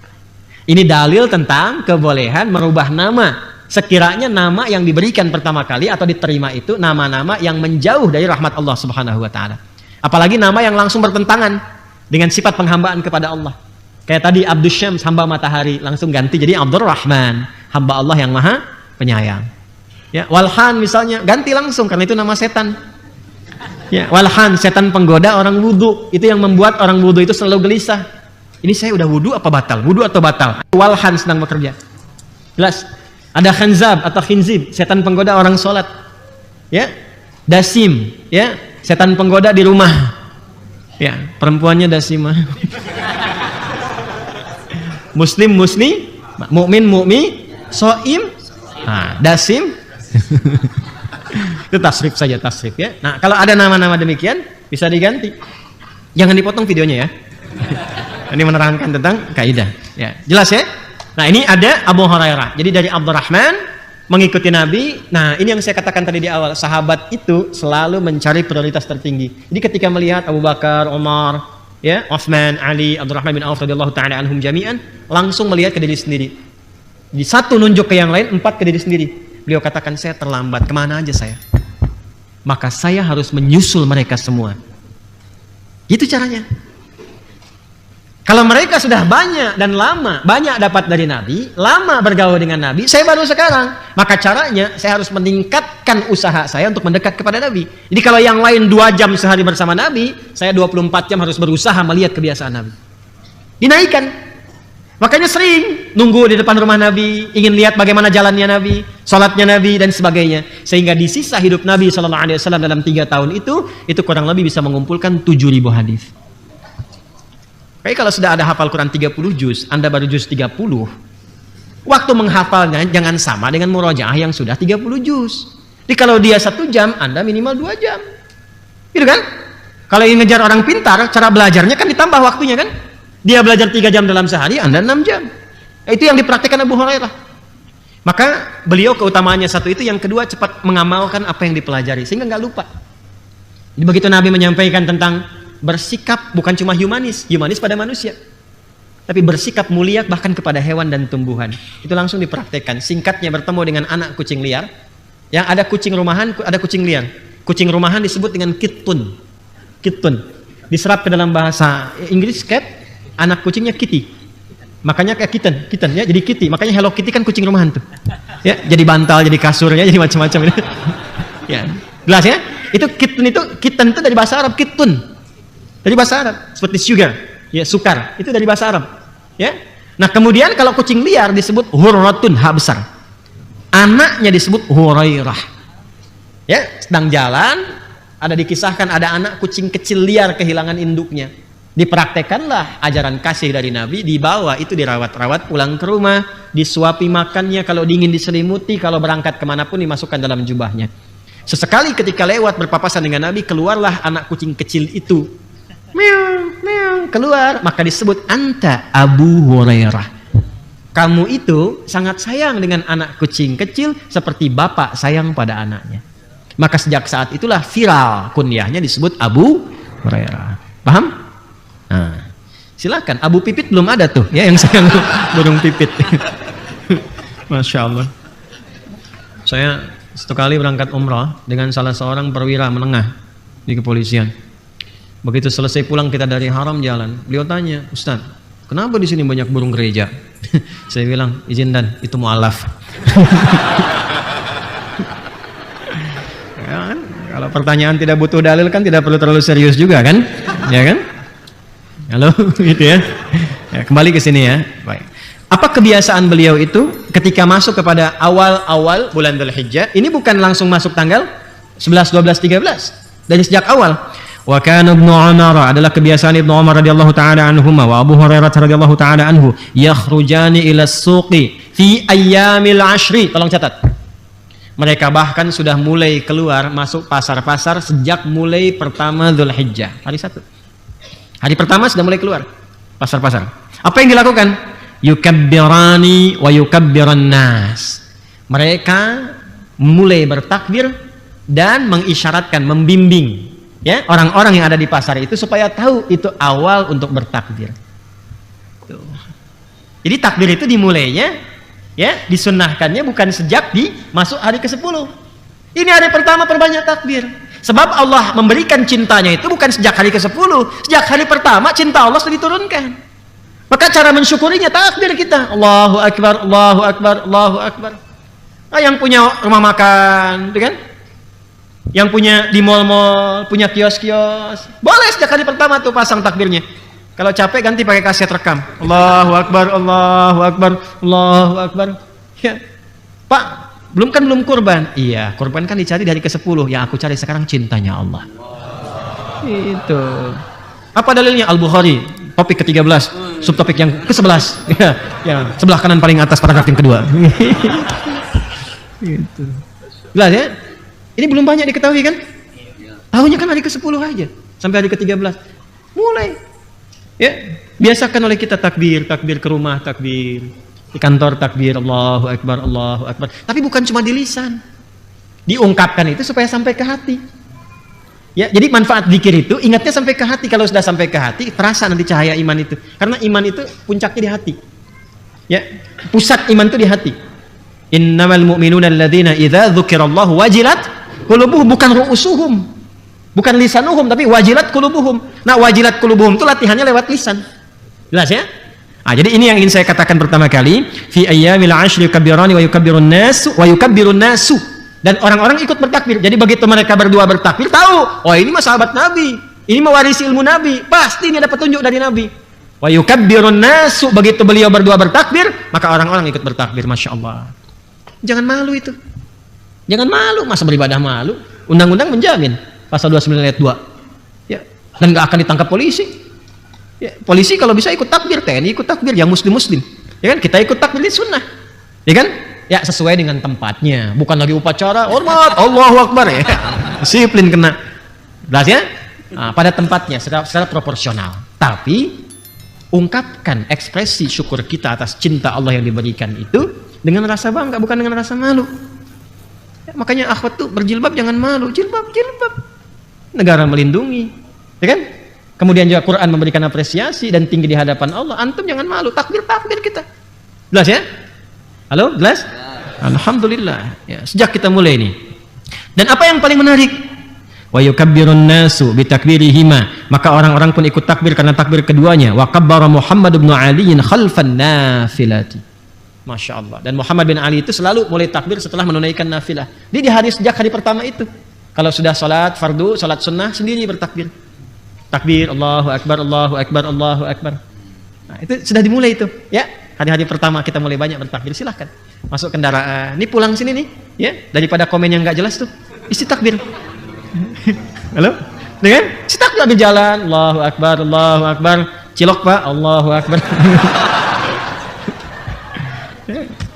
Ini dalil tentang kebolehan merubah nama. Sekiranya nama yang diberikan pertama kali atau diterima itu nama-nama yang menjauh dari rahmat Allah Subhanahu wa taala. Apalagi nama yang langsung bertentangan dengan sifat penghambaan kepada Allah. Kayak tadi Abdus Syams, hamba matahari, langsung ganti jadi Abdurrahman, hamba Allah yang maha penyayang. Ya, Walhan misalnya, ganti langsung karena itu nama setan. Ya, Walhan, setan penggoda orang wudu. Itu yang membuat orang wudu itu selalu gelisah. Ini saya udah wudu apa batal? Wudu atau batal? Walhan sedang bekerja. Jelas. Ada Khanzab atau Khinzib, setan penggoda orang sholat. Ya, Dasim, ya, setan penggoda di rumah. Ya, perempuannya Dasimah. Muslim, muslim, mukmin, mukmi, soim, nah, Dasim. Itu tasrif saja, tasrif ya. Nah, kalau ada nama-nama demikian bisa diganti. Jangan dipotong videonya ya. Ini menerangkan tentang kaidah. Ya, jelas ya? Nah, ini ada Abu Hurairah. Jadi dari Abdurrahman mengikuti Nabi. Nah, ini yang saya katakan tadi di awal, sahabat itu selalu mencari prioritas tertinggi. Jadi ketika melihat Abu Bakar, Umar, ya, Utsman, Ali, Abdurrahman bin Auf radhiyallahu taala anhum jami'an, langsung melihat ke diri sendiri. Di satu nunjuk ke yang lain, 4 ke diri sendiri. Beliau katakan, saya terlambat, kemana aja saya? Maka saya harus menyusul mereka semua. Itu caranya. Kalau mereka sudah banyak dan lama, banyak dapat dari Nabi, lama bergaul dengan Nabi, saya baru sekarang. Maka caranya, saya harus meningkatkan usaha saya untuk mendekat kepada Nabi. Jadi kalau yang lain 2 jam sehari bersama Nabi, saya 24 jam harus berusaha melihat kebiasaan Nabi. Dinaikkan. Makanya sering nunggu di depan rumah Nabi, ingin lihat bagaimana jalannya Nabi, sholatnya Nabi, dan sebagainya. Sehingga di sisa hidup Nabi SAW dalam 3 tahun itu kurang lebih bisa mengumpulkan 7.000 hadis. Kayak kalau sudah ada hafal Quran 30 juz, Anda baru juz 30, waktu menghafalnya jangan sama dengan murojaah yang sudah 30 juz. Jadi kalau dia 1 jam, Anda minimal 2 jam. Gitu kan? Kalau ingin ngejar orang pintar, cara belajarnya kan ditambah waktunya kan? Dia belajar 3 jam dalam sehari, Anda 6 jam. Itu yang dipraktikkan Abu Hurairah. Maka beliau keutamaannya satu itu, yang kedua cepat mengamalkan apa yang dipelajari sehingga nggak lupa. Jadi begitu Nabi menyampaikan tentang bersikap bukan cuma humanis pada manusia, tapi bersikap mulia bahkan kepada hewan dan tumbuhan. Itu langsung dipraktekkan. Singkatnya, bertemu dengan anak kucing liar, yang ada kucing rumahan, ada kucing liar. Kucing rumahan disebut dengan kittun. Kitten. Diserap ke dalam bahasa Inggris cat, anak kucingnya kitty. Makanya kayak kitten ya, jadi kitty. Makanya Hello Kitty kan kucing rumahan tuh. Ya, jadi bantal, jadi kasurnya, jadi macam-macam. Ya, jelas ya? Kitten itu dari bahasa Arab, kittun. Dari bahasa Arab, seperti sugar, ya sukar. Itu dari bahasa Arab. Ya. Nah, kemudian kalau kucing liar disebut hurratun, ha besar. Anaknya disebut Hurairah. Ya, sedang jalan, ada dikisahkan ada anak kucing kecil liar kehilangan induknya. Dipraktekanlah ajaran kasih dari Nabi, dibawa itu dirawat-rawat pulang ke rumah, disuapi makannya, kalau dingin diselimuti, kalau berangkat kemanapun dimasukkan dalam jubahnya. Sesekali ketika lewat berpapasan dengan Nabi, keluarlah anak kucing kecil itu. Meow, meow, keluar, maka disebut anta Abu Hurairah. Kamu itu sangat sayang dengan anak kucing kecil seperti bapak sayang pada anaknya. Maka sejak saat itulah viral kunyahnya disebut Abu Hurairah. Paham? Nah, silakan. Abu Pipit belum ada tuh, ya yang sayang burung pipit. Masya Allah. Saya satu kali berangkat umrah dengan salah seorang perwira menengah di kepolisian. Begitu selesai pulang kita dari haram jalan, beliau tanya, Ustaz, kenapa di sini banyak burung gereja? Saya bilang, izin dan itu mu'alaf. Ya kan? Kalau pertanyaan tidak butuh dalil kan tidak perlu terlalu serius juga kan? Ya kan? Halo, gitu ya. Ya, kembali ke sini ya. Baik. Apa kebiasaan beliau itu ketika masuk kepada awal-awal bulan Dzulhijjah? Ini bukan langsung masuk tanggal 11, 12, 13. Dari sejak awal. Wa kana Ibnu Umar, adalah kebiasaan Ibnu Umar radhiyallahu taala anhuma wa Abu Hurairah radhiyallahu taala anhu, yakhrujani ila suqi fi ayyamil ashri. Tolong catat. Mereka bahkan sudah mulai keluar masuk pasar-pasar sejak mulai pertama Dzulhijjah, hari 1. Hari pertama sudah mulai keluar pasar-pasar. Apa yang dilakukan? Yukabbirani wa yukabbiran nas. Mereka mulai bertakbir dan mengisyaratkan, membimbing ya orang-orang yang ada di pasar itu supaya tahu itu awal untuk bertakbir. Tuh. Jadi takbir itu dimulainya ya, disunnahkannya bukan sejak di masuk hari ke-10. Ini hari pertama perbanyak takbir. Sebab Allah memberikan cintanya itu bukan sejak hari ke-10, sejak hari pertama cinta Allah sudah diturunkan. Maka cara mensyukurinya takbir kita. Allahu Akbar, Allahu Akbar, Allahu Akbar. Nah, yang punya rumah makan, gitu kan? Yang punya di mal-mal, punya kios-kios, boleh sejak hari pertama tuh pasang takbirnya. Kalau capek ganti pakai kaset rekam. Allahu Akbar, Allahu Akbar, Allahu Akbar. Ya. Pak, belum kurban. Iya, kurban kan dicari dari ke-10. Yang aku cari sekarang cintanya Allah. Itu. Apa dalilnya? Al-Bukhari, topik ke-13, subtopik yang ke-11. Ya, ya, sebelah kanan paling atas paragraf yang kedua. Gitu. Jelas ya? Ini belum banyak diketahui kan? Tahunya kan hari ke-10 aja, sampai hari ke-13. Mulai. Ya, biasakan oleh kita takbir ke rumah, takbir di kantor, takbir Allahu Akbar, Allahu Akbar. Tapi bukan cuma di lisan, diungkapkan itu supaya sampai ke hati. Ya, jadi manfaat zikir itu ingatnya sampai ke hati. Kalau sudah sampai ke hati, terasa nanti cahaya iman itu. Karena iman itu puncaknya di hati. Ya, pusat iman itu di hati. Innamal mu'minuna alladzina idza dzukirallahu wajilat qulubuhum, bukan ru'usuhum, bukan lisanuhum, tapi wajilat qulubuhum. Nah, wajilat qulubuhum itu latihannya lewat lisan. Jelas ya? Nah, jadi ini yang ingin saya katakan pertama kali, fi ayyamil ashri yukabbirani wa yukabbirun nasu wa yukabbirun nasu. Dan orang-orang ikut bertakbir. Jadi begitu mereka berdua bertakbir, tahu, oh ini mah sahabat Nabi, ini mewarisi ilmu Nabi, pasti ini ada petunjuk dari Nabi. Wa yukabbirun nasu, begitu beliau berdua bertakbir, maka orang-orang ikut bertakbir. Masya Allah. Jangan malu itu. Jangan malu, masa beribadah malu? Undang-undang menjamin, pasal 29 ayat 2. Ya, dan nggak akan ditangkap polisi. Ya, polisi kalau bisa ikut takbir, TNI ikut takbir, yang muslim-muslim. Ya kan, kita ikut takbir di sunnah. Ya kan? Ya, sesuai dengan tempatnya, bukan lagi upacara hormat Allahu Akbar ya. Disiplin kena. Jelas ya? Nah, pada tempatnya secara proporsional. Tapi ungkapkan ekspresi syukur kita atas cinta Allah yang diberikan itu dengan rasa bangga, bukan dengan rasa malu. Ya, makanya akhwat tuh berjilbab jangan malu, jilbab. Negara melindungi. Ya kan? Kemudian juga Quran memberikan apresiasi dan tinggi di hadapan Allah. Antum jangan malu, takbir kita. Jelas ya? Halo, jelas? Alhamdulillah. Ya, sejak kita mulai ini. Dan apa yang paling menarik? wa yukabbirun nasu bi takbirihima, maka orang-orang pun ikut takbir karena takbir keduanya. Wa kabbara Muhammad bin Ali khalfan nafilati. Masya Allah. Dan Muhammad bin Ali itu selalu mulai takbir setelah menunaikan nafilah. Dia di hari sejak hari pertama itu. Kalau sudah salat fardu, salat sunnah sendiri bertakbir. Takbir Allahu Akbar, Allahu Akbar, Allahu Akbar. Nah, itu sudah dimulai itu, ya. Hari-hari pertama kita mulai banyak bertakbir, silahkan. Masuk kendaraan. Ini pulang sini nih, ya. Daripada komen yang nggak jelas tuh, isi takbir. Halo? Dengan isi takbir di jalan, Allahu Akbar, Allahu Akbar. Cilok Pak, Allahu Akbar.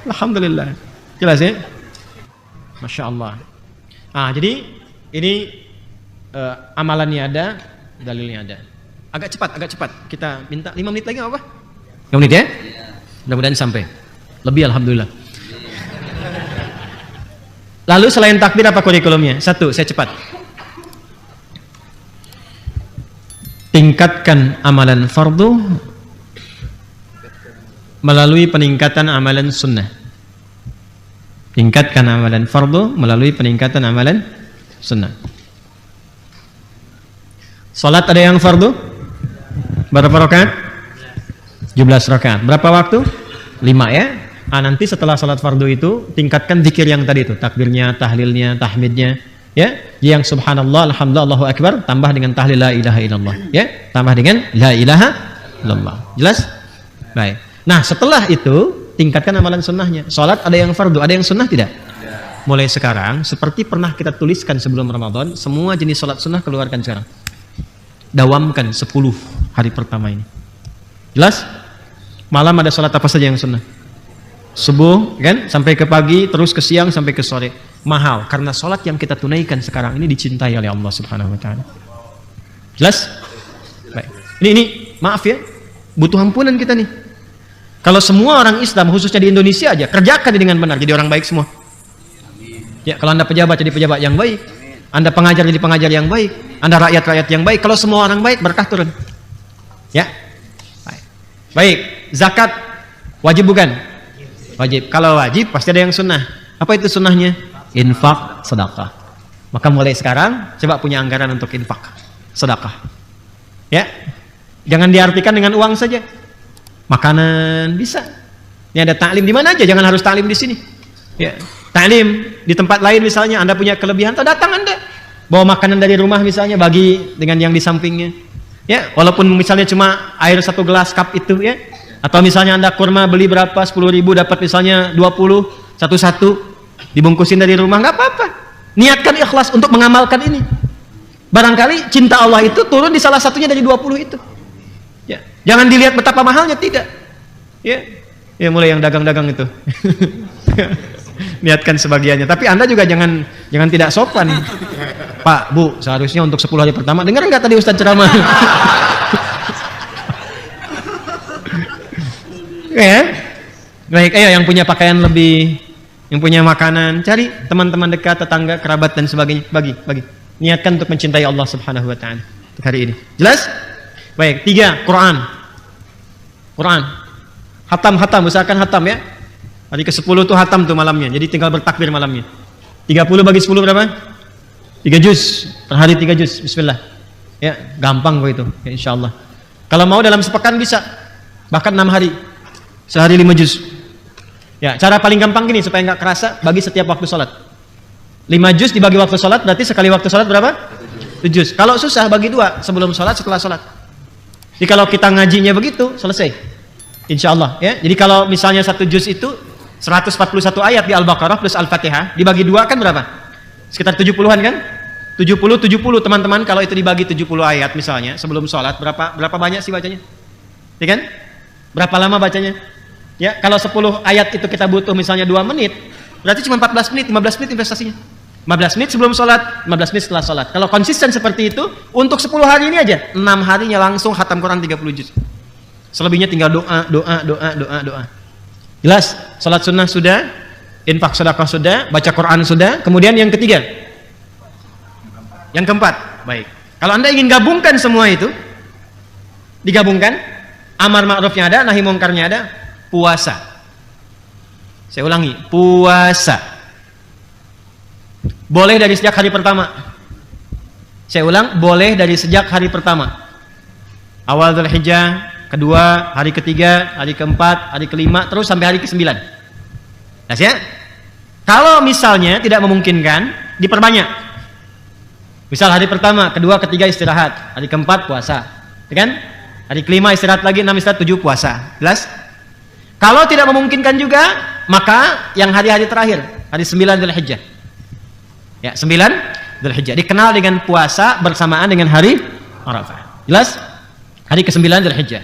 Alhamdulillah. Jelas ya? Masya Allah. Ah, jadi ini amalannya ada, dalilnya ada. Agak cepat. Kita minta 5 menit lagi apa? 5 menit ya? Mudah-mudahan sampai. Lebih alhamdulillah. Lalu selain takbir apa kurikulumnya? 1, saya cepat. Tingkatkan amalan fardu melalui peningkatan amalan sunnah. Tingkatkan amalan fardu melalui peningkatan amalan sunnah. Salat ada yang fardu? Berapa rakaat? 17 rakaat. Berapa waktu? 5 ya. Nanti setelah salat fardu itu tingkatkan zikir yang tadi itu, takbirnya, tahlilnya, tahmidnya, ya. Yang subhanallah, alhamdulillah, Allahu akbar tambah dengan tahlil la ilaha illallah, ya. Tambah dengan la ilaha illallah. Jelas? Baik. Nah, setelah itu tingkatkan amalan sunnahnya. Salat ada yang fardu, ada yang sunnah tidak? Mulai sekarang seperti pernah kita tuliskan sebelum Ramadan, semua jenis salat sunnah keluarkan sekarang. Dawamkan 10 hari pertama ini. Jelas? Malam ada salat apa saja yang sunnah? Subuh kan sampai ke pagi, terus ke siang sampai ke sore. Mahal karena salat yang kita tunaikan sekarang ini dicintai oleh Allah Subhanahu wa taala. Jelas? Baik. Ini maaf ya, butuh ampunan kita nih. Kalau semua orang Islam khususnya di Indonesia aja kerjakan dengan benar, jadi orang baik semua. Ya, kalau Anda pejabat jadi pejabat yang baik, Anda pengajar jadi pengajar yang baik, Anda rakyat-rakyat yang baik. Kalau semua orang baik, berkah turun. Ya. Baik, zakat wajib bukan? Wajib. Kalau wajib pasti ada yang sunnah. Apa itu sunnahnya? Infak, sedekah. Maka mulai sekarang coba punya anggaran untuk infak, sedekah. Ya. Jangan diartikan dengan uang saja. Makanan bisa. Ini ada taklim di mana aja, jangan harus taklim di sini. Ya. Taklim di tempat lain misalnya Anda punya kelebihan, datang Anda. Bawa makanan dari rumah misalnya, bagi dengan yang di sampingnya. Ya, walaupun misalnya cuma air 1 gelas cup itu ya. Atau misalnya Anda kurma beli berapa 10.000 dapat misalnya 20 satu-satu dibungkusin dari rumah, nggak apa-apa. Niatkan ikhlas untuk mengamalkan ini. Barangkali cinta Allah itu turun di salah satunya dari 20 itu. Ya, jangan dilihat betapa mahalnya, tidak. Ya. Ya mulai yang dagang-dagang itu. Niatkan sebagiannya, tapi Anda juga jangan tidak sopan. Pak, Bu, seharusnya untuk 10 hari pertama dengar nggak tadi Ustaz ceramah? Ya. Baik, ayo yang punya pakaian lebih, yang punya makanan, cari teman-teman dekat, tetangga, kerabat dan sebagainya, bagi. Niatkan untuk mencintai Allah Subhanahu wa taala untuk hari ini. Jelas? Baik, 3, Quran. Hatam, usahakan hatam ya. Hari ke-10 tuh hatam tuh malamnya. Jadi tinggal bertakbir malamnya. 30 bagi 10 berapa? 3 juz. Per hari 3 juz. Bismillah. Ya, gampang kok itu. Ya, insyaallah. Kalau mau dalam sepekan bisa. Bahkan 6 hari. Sehari 5 juz. Ya, cara paling gampang gini supaya nggak kerasa, bagi setiap waktu sholat. 5 juz dibagi waktu sholat, berarti sekali waktu sholat berapa? 7 juz. Kalau susah bagi 2, sebelum sholat, setelah sholat. Jadi kalau kita ngajinya begitu, selesai. Insya Allah ya. Jadi kalau misalnya 1 juz itu 141 ayat di Al-Baqarah plus Al-Fatihah, dibagi 2 kan berapa? Sekitar 70-an kan? 70 teman-teman, kalau itu dibagi 70 ayat misalnya sebelum sholat, berapa banyak sih bacanya? Ya kan? Berapa lama bacanya? Ya, kalau 10 ayat itu kita butuh misalnya 2 menit, berarti cuma 14 menit, 15 menit investasinya. 15 menit sebelum sholat, 15 menit setelah sholat. Kalau konsisten seperti itu, untuk 10 hari ini aja, 6 harinya langsung khatam Quran 30 juz. Selebihnya tinggal doa. Jelas? Salat sunnah sudah, infak sedekah sudah, baca Quran sudah. Kemudian yang ketiga, yang keempat, baik. Kalau Anda ingin gabungkan semua itu, digabungkan, amar ma'rufnya ada, nahi mungkarnya ada, puasa. Saya ulangi, puasa. Boleh dari sejak hari pertama. Saya ulang, boleh dari sejak hari pertama. Awal Dzulhijjah, kedua, hari ketiga, hari keempat, hari kelima, terus sampai hari ke-9. Jelas ya? Kalau misalnya tidak memungkinkan, diperbanyak. Misal hari pertama, kedua, ketiga istirahat, hari keempat puasa, ya kan? Hari kelima istirahat lagi, 6 istirahat, 7 puasa. Jelas? Kalau tidak memungkinkan juga, maka yang hari-hari terakhir, hari 9 Dzulhijjah. Ya, 9 Dzulhijjah dikenal dengan puasa bersamaan dengan hari Arafah. Jelas? Hari ke-9 Dzulhijjah.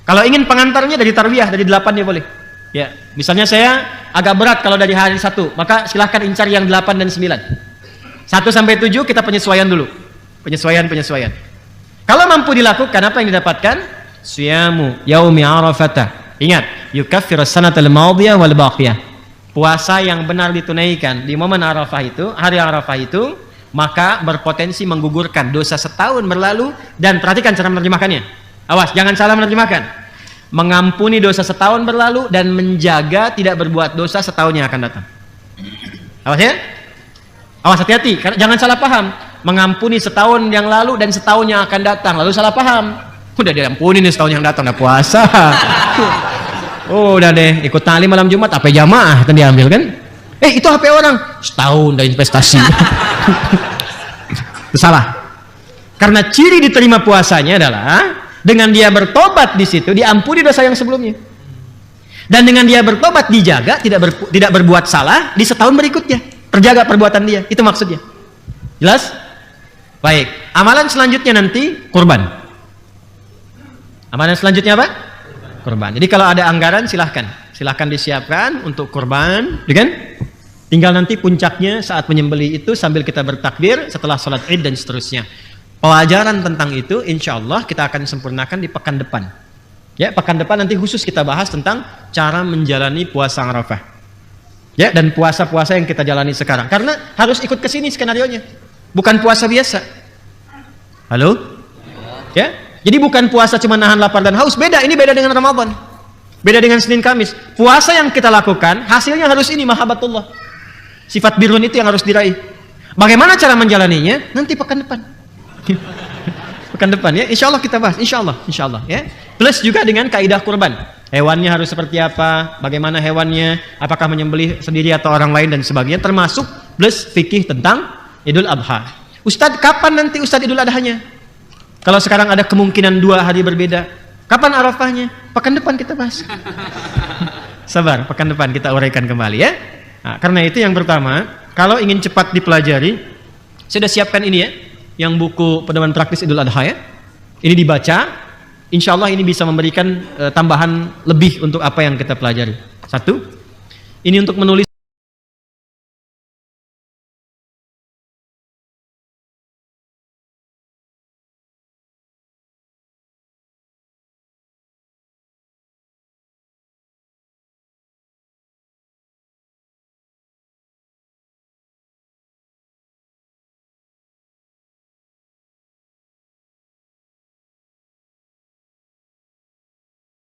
Kalau ingin pengantarnya dari tarbiyah, dari 8 ya boleh. Ya, misalnya saya agak berat kalau dari hari 1, maka silahkan incar yang 8 dan 9. 1 sampai 7 kita penyesuaian dulu. Penyesuaian. Kalau mampu dilakukan, apa yang didapatkan? Siyamu yaumi Arafah. Ingat, yukaffirus sanatal madiyah wal baqiyah. Puasa yang benar ditunaikan di momen Arafah itu, hari Arafah itu, maka berpotensi menggugurkan dosa setahun berlalu. Dan perhatikan cara menerjemahkannya. Awas, jangan salah menerjemahkan. Mengampuni dosa setahun berlalu dan menjaga tidak berbuat dosa setahun yang akan datang. Awas ya. Awas, hati-hati, jangan salah paham. Mengampuni setahun yang lalu dan setahun yang akan datang, lalu salah paham. Udah diampuni nih setahun yang datang, udah puasa. Oh, udah deh, ikut tali malam Jumat, HP jamaah kan diambil kan? Itu HP orang, setahun udah investasi. Itu salah. Karena ciri diterima puasanya adalah dengan dia bertobat di situ diampuni dosa yang sebelumnya. Dan dengan dia bertobat dijaga tidak berbuat salah di setahun berikutnya. Terjaga perbuatan dia, itu maksudnya. Jelas? Baik, amalan selanjutnya nanti kurban. Amalan selanjutnya apa? Kurban. Jadi kalau ada anggaran silahkan disiapkan untuk kurban, kan? Tinggal nanti puncaknya saat menyembelih itu sambil kita bertakbir setelah sholat Id dan seterusnya. Pelajaran tentang itu insya Allah kita akan sempurnakan di pekan depan. Ya, pekan depan nanti khusus kita bahas tentang cara menjalani puasa Arafah. Ya, dan puasa-puasa yang kita jalani sekarang. Karena harus ikut ke sini skenarionya. Bukan puasa biasa. Halo? Ya? Jadi bukan puasa cuma nahan lapar dan haus, beda. Ini beda dengan Ramadan. Beda dengan Senin Kamis. Puasa yang kita lakukan, hasilnya harus ini, mahabbatullah. Sifat birrun itu yang harus diraih. Bagaimana cara menjalaninya? Nanti pekan depan. Pekan depan ya, insya Allah kita bahas. Insya Allah ya. Plus juga dengan kaidah kurban. Hewannya harus seperti apa? Bagaimana hewannya? Apakah menyembelih sendiri atau orang lain dan sebagainya? Termasuk plus fikih tentang Idul Adha. Ustadz, kapan nanti Ustadz Idul Adhanya? Kalau sekarang ada kemungkinan 2 hari berbeda, kapan Arafahnya? Pekan depan kita bahas. Sabar, pekan depan kita uraikan kembali ya. Nah, karena itu yang pertama, kalau ingin cepat dipelajari, saya sudah siapkan ini ya, yang buku pedoman praktis Idul Adha ya. Ini dibaca, insya Allah ini bisa memberikan tambahan lebih untuk apa yang kita pelajari. 1, ini untuk menulis